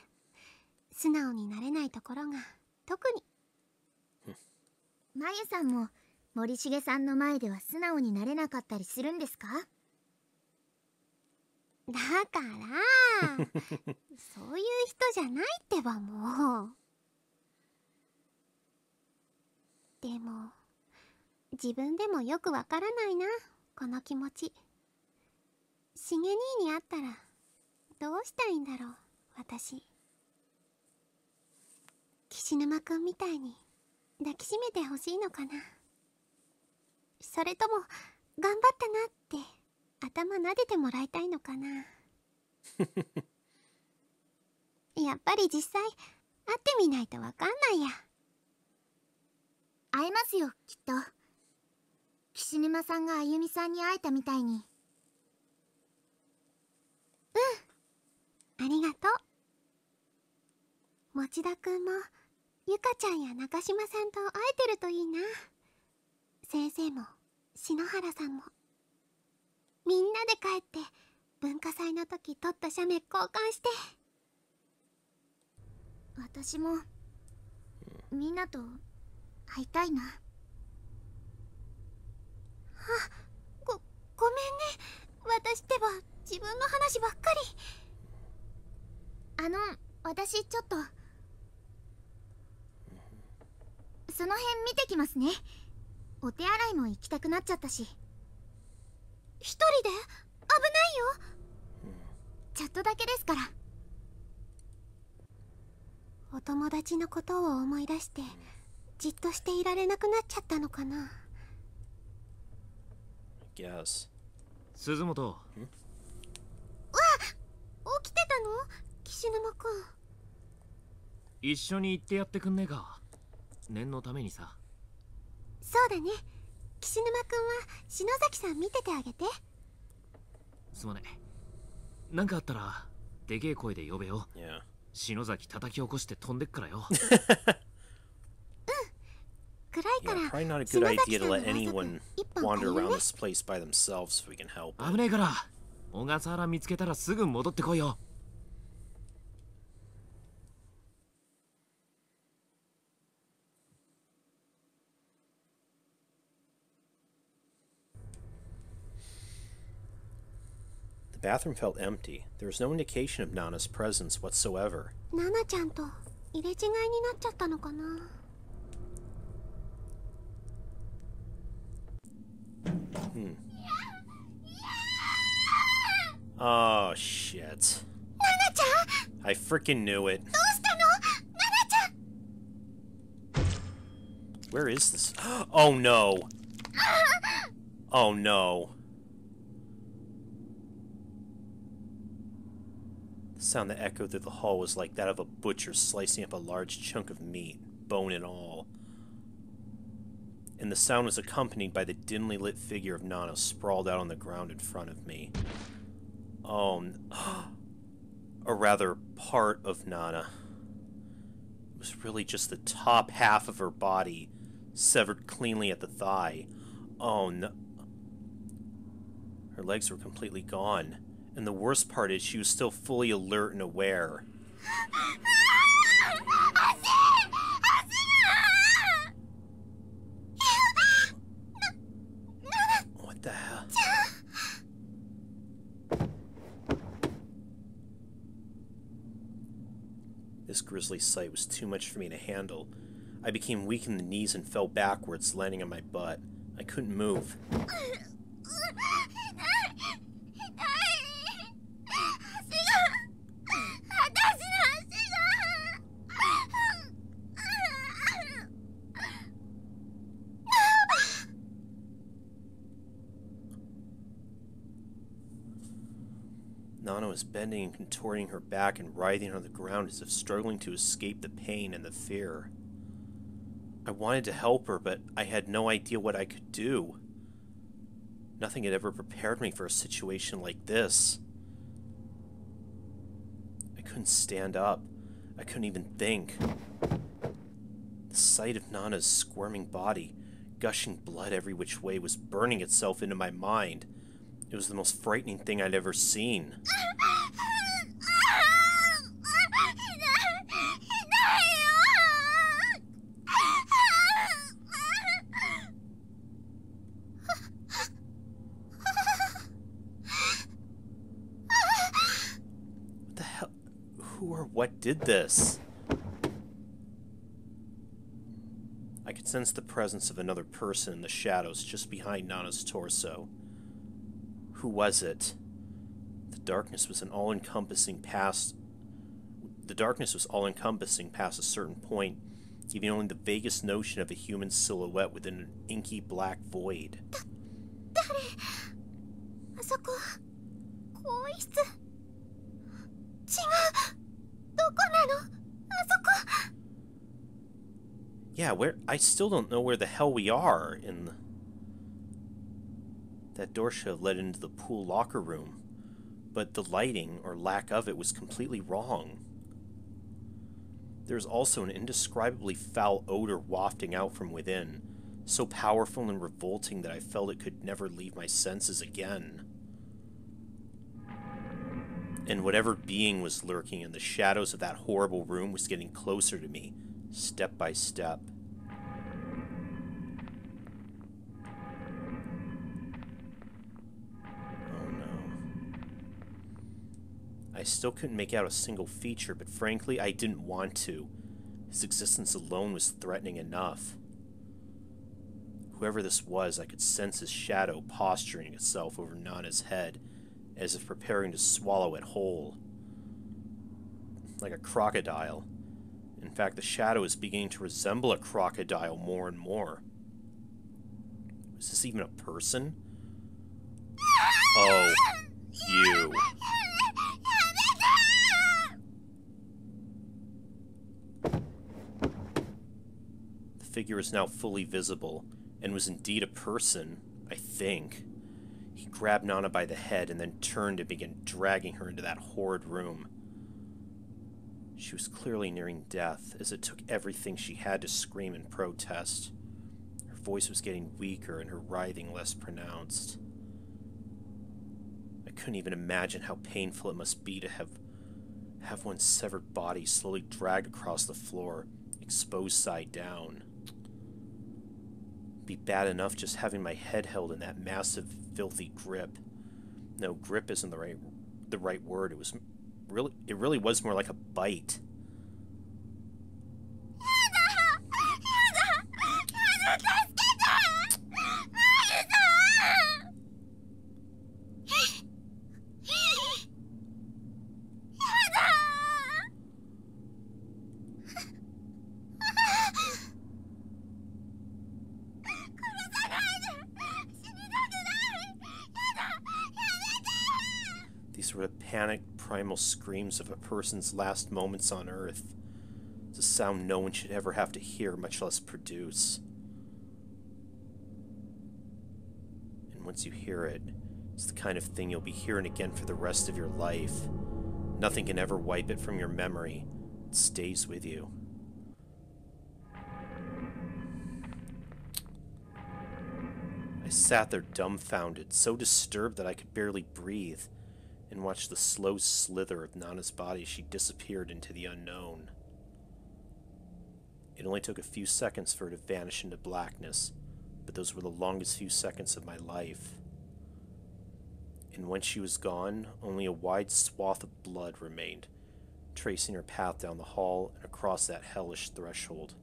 素直になれないところが特に。まゆさんも森重さんの前では素直になれなかったりするんですか？だからそういう人じゃないってばもう。でも自分でもよくわからないな、この気持ち。しげ兄に会ったらどうしたいんだろう、私。岸沼くんみたいに抱きしめてほしいのかな。それとも頑張ったなって頭撫でてもらいたいのかな。やっぱり実際会ってみないとわかんないや。会えますよ、きっと。岸沼さんがあゆみさんに会えたみたいに。ありがとう。持田くんもゆかちゃんや中島さんと会えてるといいな。先生も篠原さんも。みんなで帰って文化祭の時撮った写メ交換して。私もみんなと会いたいな。ごめんね。私ってば自分の話ばっかり。私ちょっとその辺見てきますね。お手洗いも行きたくなっちゃったし。一人で？危ないよ。ちょっとだけですから。お友達のことを思い出してじっとしていられなくなっちゃったのかな。 Guess. 鈴本、起きてたの？岸沼くん。一緒に行ってやってくんねえか、念のためにさ。そうだね。岸沼くんは篠崎さん見ててあげて。すまねえ。なんかあったらでけえ声で呼べよ。 Yeah. 篠崎叩き起こして飛んでっからよ。暗いか Yeah, ら probably not a good 篠 idea 崎さ to んの let わざと anyone 一本 wander 借りる around ね。 this place by themselves if we can help 危 it. ねえから小笠原見つけたらすぐ戻ってこいよ。The bathroom felt empty. There was no indication of Nana's presence whatsoever. ナナちゃんと入れ違いになっちゃったのかな。 Oh, shit. ナナちゃん I freaking knew it. どうしたの？ナナちゃん。 Where is this? Oh, no. Oh, no. The sound that echoed through the hall was like that of a butcher slicing up a large chunk of meat, bone and all. And the sound was accompanied by the dimly lit figure of Nana sprawled out on the ground in front of me. Oh, or rather, part of Nana. It was really just the top half of her body, severed cleanly at the thigh. Oh no. Her legs were completely gone. And the worst part is she was still fully alert and aware. What the hell? This grisly sight was too much for me to handle. I became weak in the knees and fell backwards, landing on my butt. I couldn't move. Nana was bending and contorting her back and writhing on the ground as if struggling to escape the pain and the fear. I wanted to help her, but I had no idea what I could do. Nothing had ever prepared me for a situation like this. couldn't stand up. I couldn't even think. The sight of Nana's squirming body, gushing blood every which way, was burning itself into my mind. It was the most frightening thing I'd ever seen. What the hell? Who or what did this? I could sense the presence of another person in the shadows just behind Nana's torso. Who was it? The darkness was all-encompassing past a certain point, giving only the vaguest notion of a human silhouette within an inky black void. あそこ更衣室違うどこなのあそこ Yeah, where? I still don't know where the hell we are in the... That door should have led into the pool locker room, but the lighting, or lack of it, was completely wrong. There's also an indescribably foul odor wafting out from within, so powerful and revolting that I felt it could never leave my senses again. And whatever being was lurking in the shadows of that horrible room was getting closer to me, step by step. Oh no. I still couldn't make out a single feature, but frankly, I didn't want to. His existence alone was threatening enough. Whoever this was, I could sense his shadow posturing itself over Nana's head, as if preparing to swallow it whole. Like a crocodile. In fact, the shadow is beginning to resemble a crocodile more and more. Is this even a person? Oh, you. The figure is now fully visible, and was indeed a person, I think. He grabbed Nana by the head and then turned and began dragging her into that horrid room. She was clearly nearing death, as it took everything she had to scream in protest. Her voice was getting weaker and her writhing less pronounced. I couldn't even imagine how painful it must be to have one's severed body slowly dragged across the floor, exposed side down. It'd be bad enough just having my head held in that massive, filthy grip. No, grip isn't the right word. It really was more like a bite. These were the panicked, primal screams of a person's last moments on Earth. It's a sound no one should ever have to hear, much less produce. And once you hear it, it's the kind of thing you'll be hearing again for the rest of your life. Nothing can ever wipe it from your memory. It stays with you. I sat there dumbfounded, so disturbed that I could barely breathe, and watched the slow slither of Nana's body as she disappeared into the unknown. It only took a few seconds for her to vanish into blackness, but those were the longest few seconds of my life. And when she was gone, only a wide swath of blood remained, tracing her path down the hall and across that hellish threshold.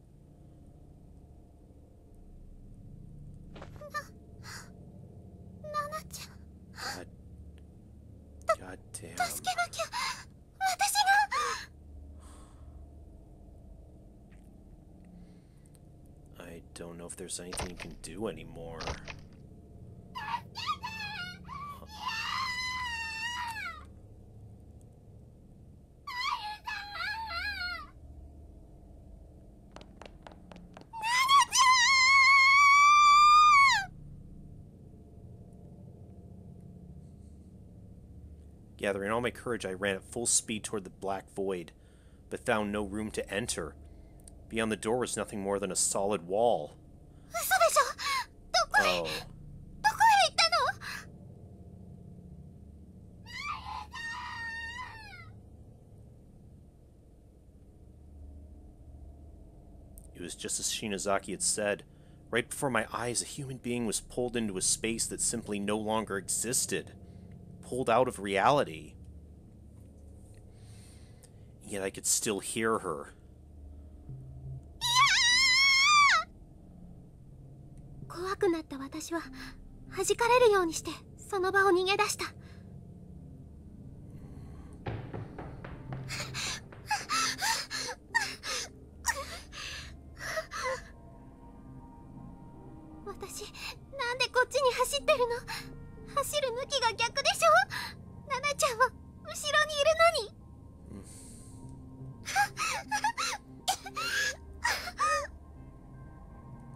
God damn. I don't know if there's anything you can do anymore. Gathering all my courage, I ran at full speed toward the black void, but found no room to enter. Beyond the door was nothing more than a solid wall. 嘘でしょ。どこへ、 Oh. どこへ行ったの？ It was just as Shinozaki had said. Right before my eyes, a human being was pulled into a space that simply no longer existed. Pulled out of reality. Yet I could still hear her. 怖くなった私は弾かれるようにしてその場を逃げ出した。私なんでこっちに走ってるの？走る向きが逆でしょ？ナナちゃんは後ろにいるのに。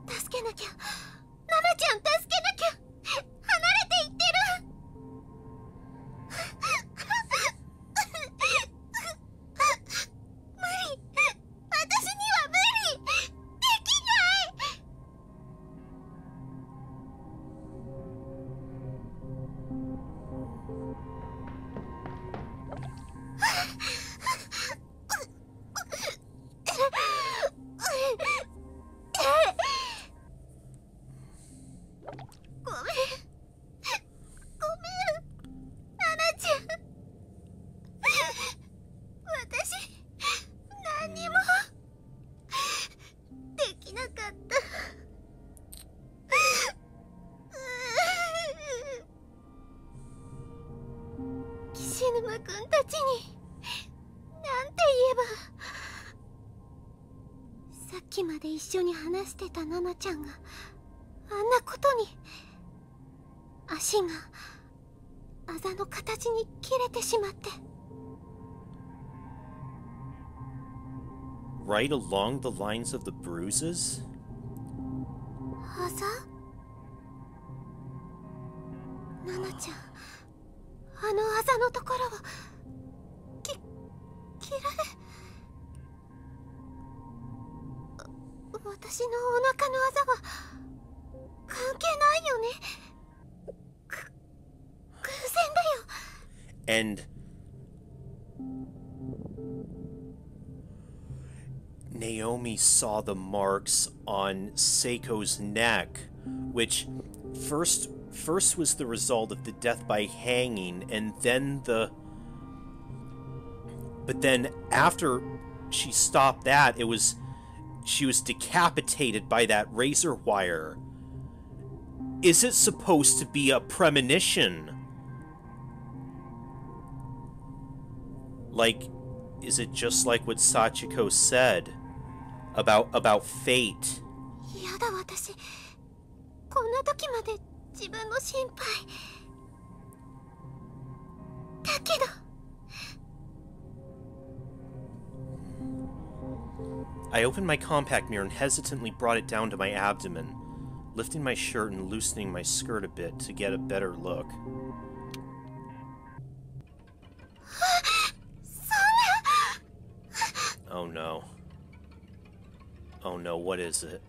助けなきゃ。ナナちゃん助けなきゃ。離れていってる。無理。私には無理。できない。ごめん。ごめん。ナナちゃん。私、何にもできなかった。岸沼くんたちになんて言えば。さっきまで一緒に話してたナナちゃんがあんなことに。足があざの形に切れてしまって。 Right along the lines of the bruises? あざ？ナナちゃん、あのあざのところを切られ。私のお腹のあざは関係ないよね。偶然だよ。 And Naomi saw the marks on Seiko's neck, which first was the result of the death by hanging, and then but then after she stopped that, she was decapitated by that razor wire. Is it supposed to be a premonition? Like, is it just like what Sachiko said about fate? やだ私。こんな時まで自分の心配。だけど。I opened my compact mirror and hesitantly brought it down to my abdomen, lifting my shirt and loosening my skirt a bit to get a better look. Oh no. Oh no, what is it?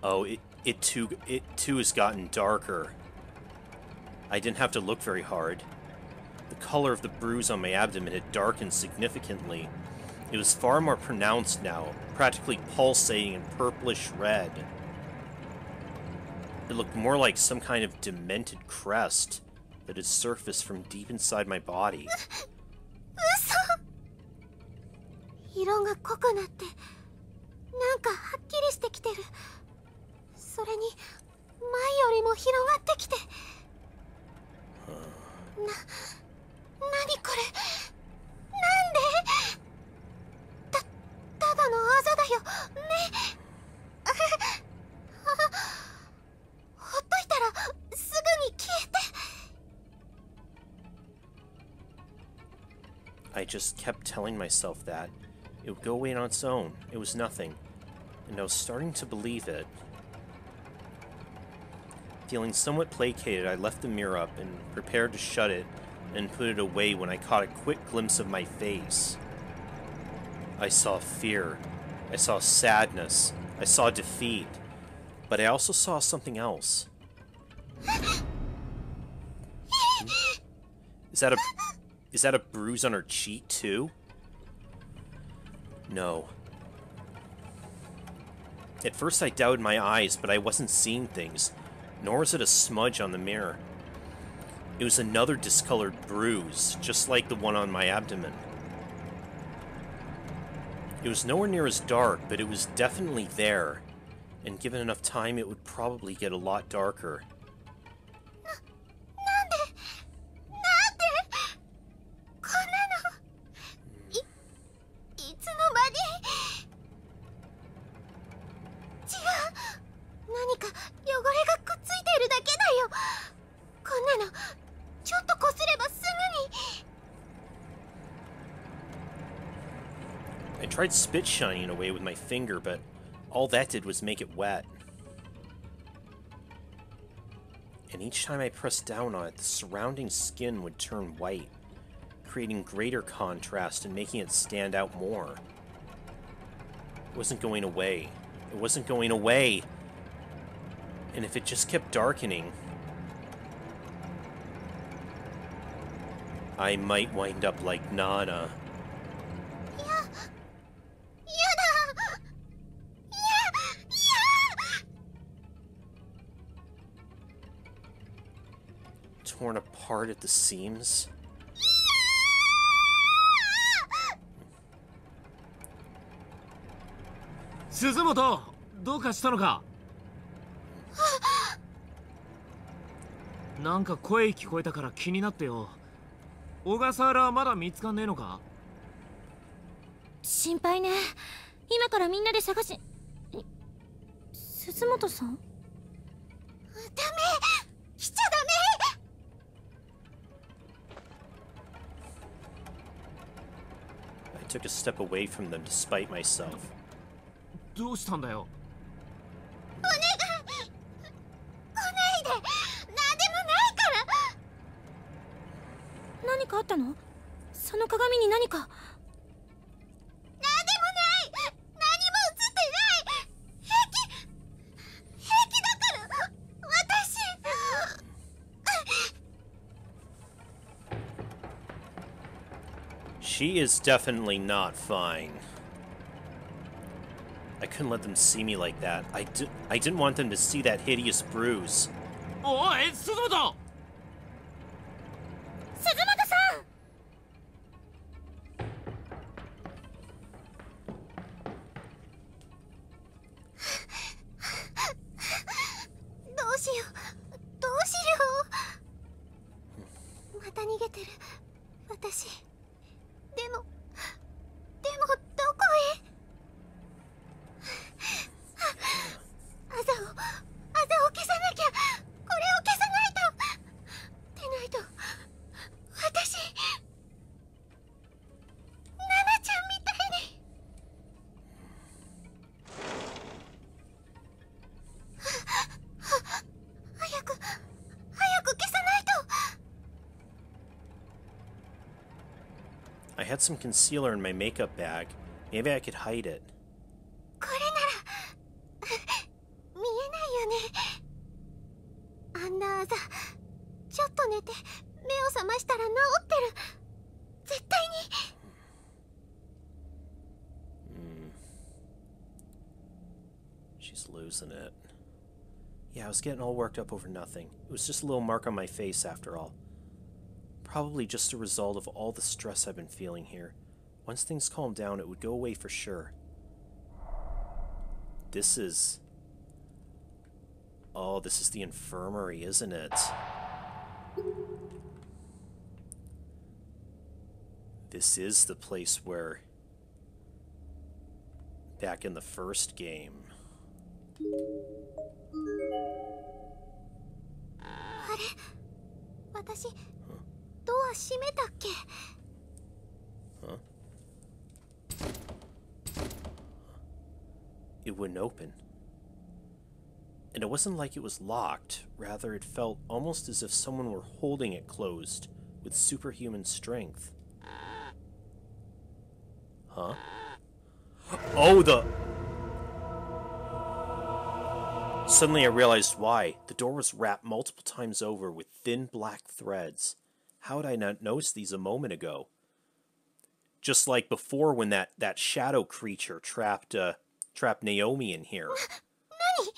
Oh, it too has gotten darker. I didn't have to look very hard. The color of the bruise on my abdomen had darkened significantly. It was far more pronounced now, practically pulsating in purplish red. It looked more like some kind of demented crest that had surfaced from deep inside my body. 色が濃くなってなんかはっきりしてきてる。それに前よりも広がってきて。何これ。なんで。ただのあざだよね。ほっといたらすぐに消えて。 I just kept telling myself that. It would go away on its own. It was nothing. And I was starting to believe it. Feeling somewhat placated, I left the mirror up and prepared to shut it and put it away when I caught a quick glimpse of my face. I saw fear. I saw sadness. I saw defeat. But I also saw something else. Is that a bruise on her cheek, too? No. At first I doubted my eyes, but I wasn't seeing things, nor was it a smudge on the mirror. It was another discolored bruise, just like the one on my abdomen. It was nowhere near as dark, but it was definitely there, and given enough time, it would probably get a lot darker. なのちょっとこすればすぐに I tried spit shining it away with my finger, but all that did was make it wet. And each time I pressed down on it, the surrounding skin would turn white, creating greater contrast and making it stand out more. It wasn't going away. It wasn't going away. And if it just kept darkening, I might wind up like Nana. Torn apart at the seams. Suzumoto, どうかしたのか？なんか声聞こえたから気になってよ。小笠原はまだ見つかんねえのか？心配ね。今からみんなで探し。鈴本さん？ダメ！来ちゃダメ！ I took a step away from them to spite myself. どうしたんだよ？お願い！来ないで！なんでもないから！何かあったの？その鏡に何か。なんでもない！何も映ってない！平気だから！私。She is definitely not fine. I couldn't let them see me like that. I didn't want them to see that hideous bruise. おい、鈴本！鈴本さん！どうしよう、どうしよう。また逃げてる、私。でもどこへ？あざを消さなきゃ。これを消さないと。でないと私ナナちゃんみたいに。早く消さないと。 I had some concealer in my makeup bag. Maybe I could hide it. これなら見えないよね。あんなあざちょっと寝て目を覚ましたら治ってる。絶対に。She's losing it. Yeah, I was getting all worked up over nothing. It was just a little mark on my face after all. Probably just a result of all the stress I've been feeling here. Once things calmed down, it would go away for sure. This is... Oh, this is the infirmary, isn't it? This is the place where... Back in the first game... あれ、私ドア閉めたっけ？ Huh? It wouldn't open. And it wasn't like it was locked. Rather, it felt almost as if someone were holding it closed with superhuman strength. Huh? Oh, Suddenly I realized why. The door was wrapped multiple times over with thin black threads. How had I not noticed these a moment ago? Just like before when that shadow creature trapped Naomi in here. 何？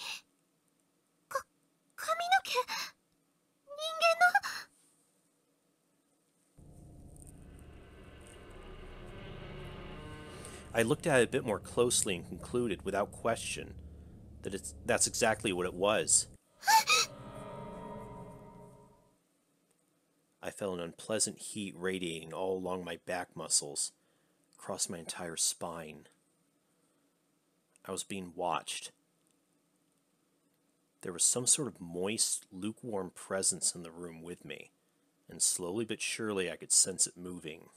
髪の毛？人間の？ I looked at it a bit more closely and concluded, without question, that that's exactly what it was. I felt an unpleasant heat radiating all along my back muscles, across my entire spine. I was being watched. There was some sort of moist, lukewarm presence in the room with me, and slowly but surely I could sense it moving.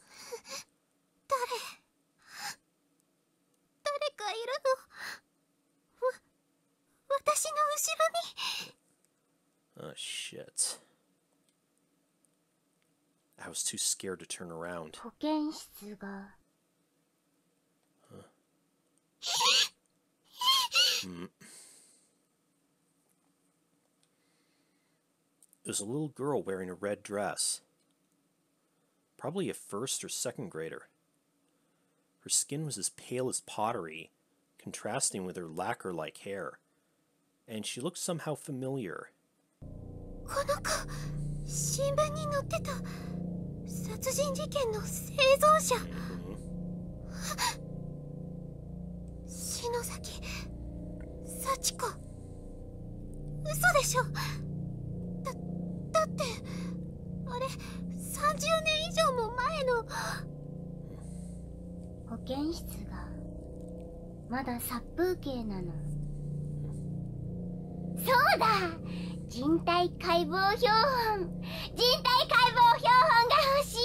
誰かいるの？私の後ろに。 Oh, shit. I was too scared to turn around. 保健室が。It was a little girl wearing a red dress. Probably a first or second grader. Her skin was as pale as pottery, contrasting with her lacquer-like hair. And she looked somehow familiar. この子、新聞に載ってた殺人事件の生存者。篠崎幸子。嘘でしょ。だってあれ30年以上も前の。保健室がまだ殺風景なの。そうだ、人体解剖標本。人体解剖標本が欲し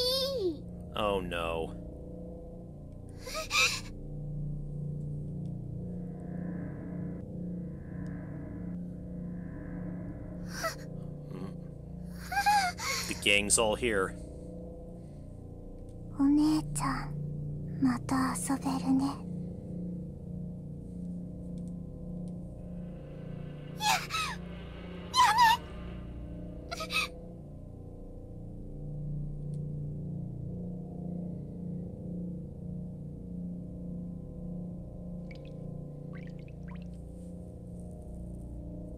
い。 Oh no. The gang's all here. お姉ちゃん、また遊べるね。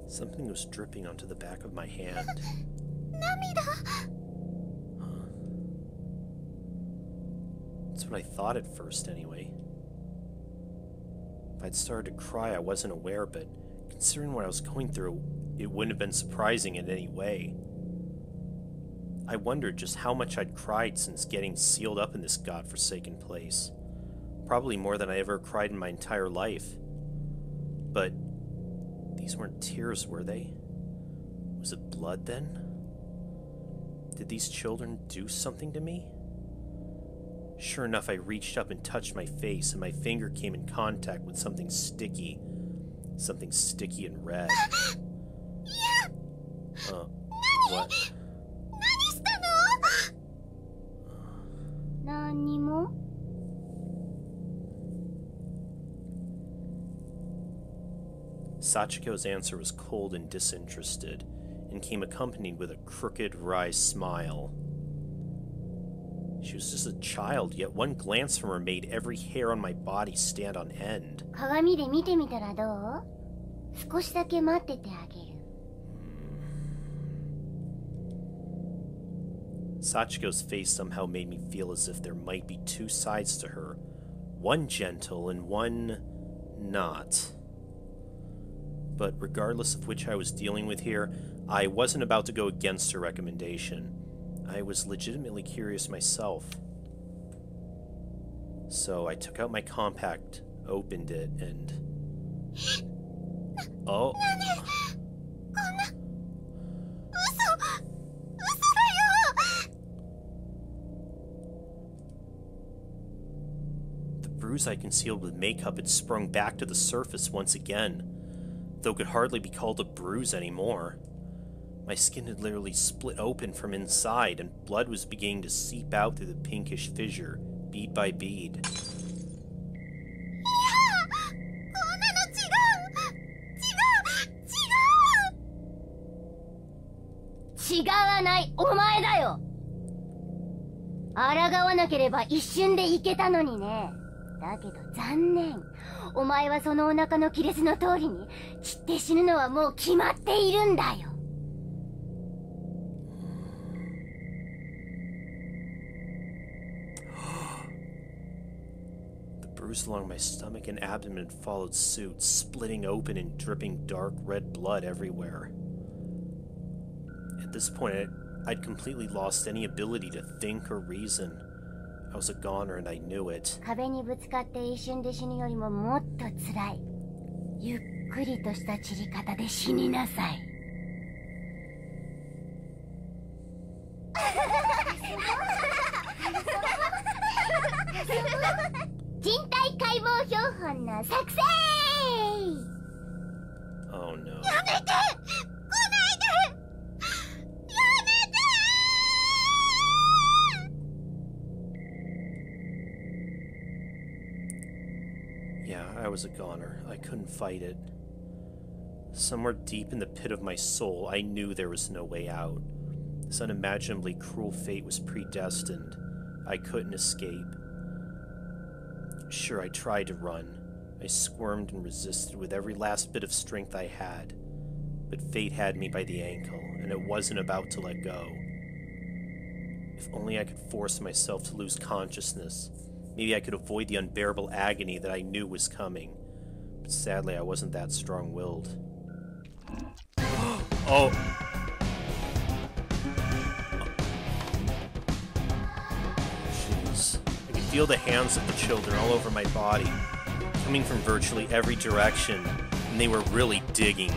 Something was dripping onto the back of my hand. 涙。 That's what I thought at first, anyway. If I'd started to cry, I wasn't aware, but considering what I was going through, it wouldn't have been surprising in any way. I wondered just how much I'd cried since getting sealed up in this godforsaken place. Probably more than I ever cried in my entire life. But these weren't tears, were they? Was it blood then? Did these children do something to me? Sure enough, I reached up and touched my face, and my finger came in contact with something sticky. Something sticky and red. What? 何したの？何にも。 Sachiko's answer was cold and disinterested, and came accompanied with a crooked, wry smile. She was just a child, yet one glance from her made every hair on my body stand on end. 鏡で見てみたらどう？少しだけ待っててあげる。Sachiko's face somehow made me feel as if there might be two sides to her, one gentle and one not. But regardless of which I was dealing with here, I wasn't about to go against her recommendation. I was legitimately curious myself. So I took out my compact, opened it, and... Oh. The bruise I concealed with makeup had sprung back to the surface once again, though it could hardly be called a bruise anymore. My skin had literally split open from inside, and blood was beginning to seep out through the pinkish fissure, bead by bead. 違わない、お前だよ。抗わなければ一瞬でいけたのにね。だけど残念。お前はそのお腹の亀裂の通りに散って死ぬのはもう決まっているんだよ。The bruise along my stomach and abdomen followed suit, splitting open and dripping dark red blood everywhere. At this point, I'd completely lost any ability to think or reason. I was a goner and I knew it. 壁にぶつかって一瞬で死ぬよりももっと辛い。ゆっくりとした散り方で死になさい。人体解剖標本の作成。 Oh no. やめて！来ないで！ Yeah, I was a goner. I couldn't fight it. Somewhere deep in the pit of my soul, I knew there was no way out. This unimaginably cruel fate was predestined. I couldn't escape. Sure, I tried to run. I squirmed and resisted with every last bit of strength I had. But fate had me by the ankle, and it wasn't about to let go. If only I could force myself to lose consciousness. Maybe I could avoid the unbearable agony that I knew was coming. But sadly, I wasn't that strong-willed. Oh! Jeez. I could feel the hands of the children all over my body, coming from virtually every direction, and they were really digging.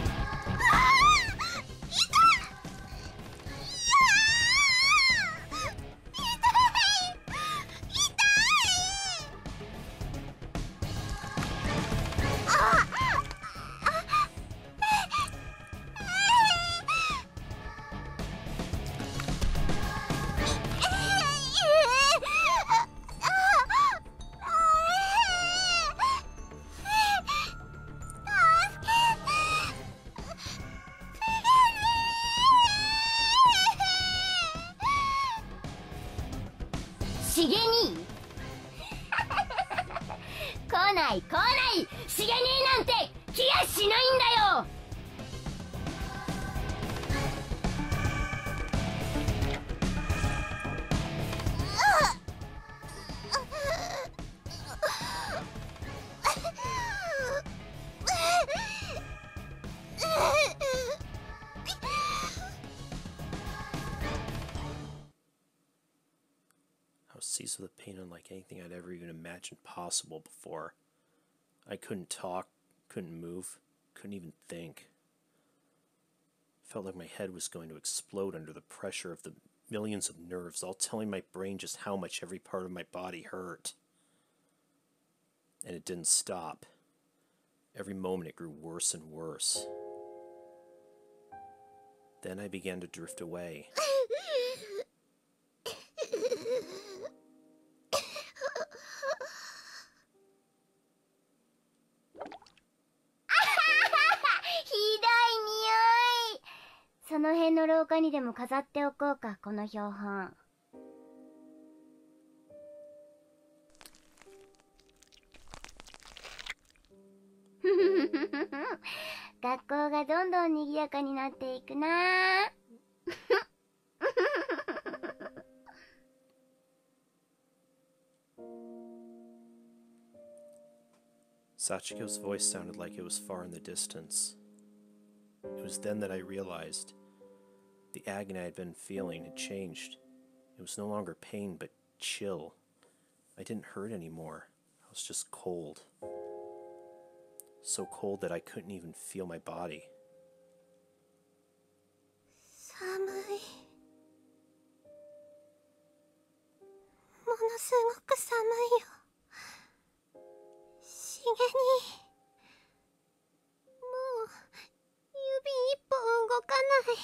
I was seized with a pain unlike anything I'd ever even imagined possible before. I couldn't talk, couldn't move, couldn't even think. Felt like my head was going to explode under the pressure of the millions of nerves, all telling my brain just how much every part of my body hurt. And it didn't stop. Every moment it grew worse and worse. Then I began to drift away. Hi その辺の廊下にでも飾っておこうか、この標本。学校がどんどん賑やかになっていくな。Sachiko's voice sounded like it was far in the distance. It was then that I realized the agony I had been feeling had changed. It was no longer pain, but chill. I didn't hurt anymore. I was just cold. So cold that I couldn't even feel my body. 寒い。ものすごく寒いよ。しげに。もう指一本動かない。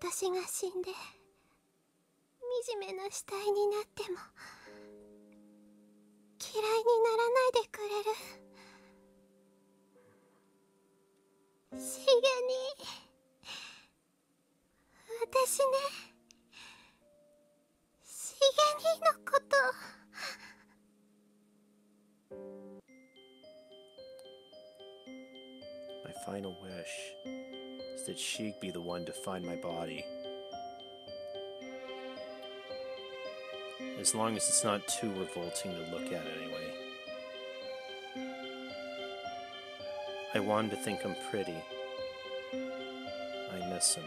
私が死んで惨めな死体になっても嫌いにならないでくれる。しげに私ね、しげにのこと。My final wish is that she'd be the one to find my body. As long as it's not too revolting to look at anyway. I want him to think I'm pretty. I miss him.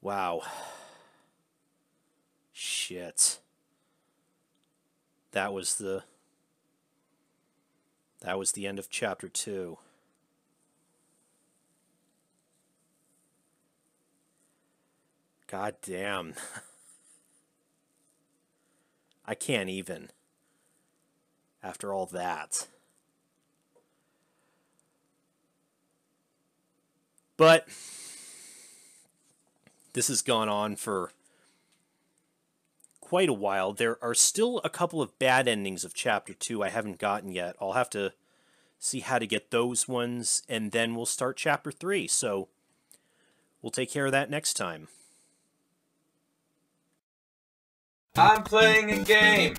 Wow. Shit. That was the end of chapter 2. God damn. I can't even. After all that. But this has gone on for quite a while. There are still a couple of bad endings of chapter 2 I haven't gotten yet. I'll have to see how to get those ones, and then we'll start chapter 3. So we'll take care of that next time. I'm playing a game.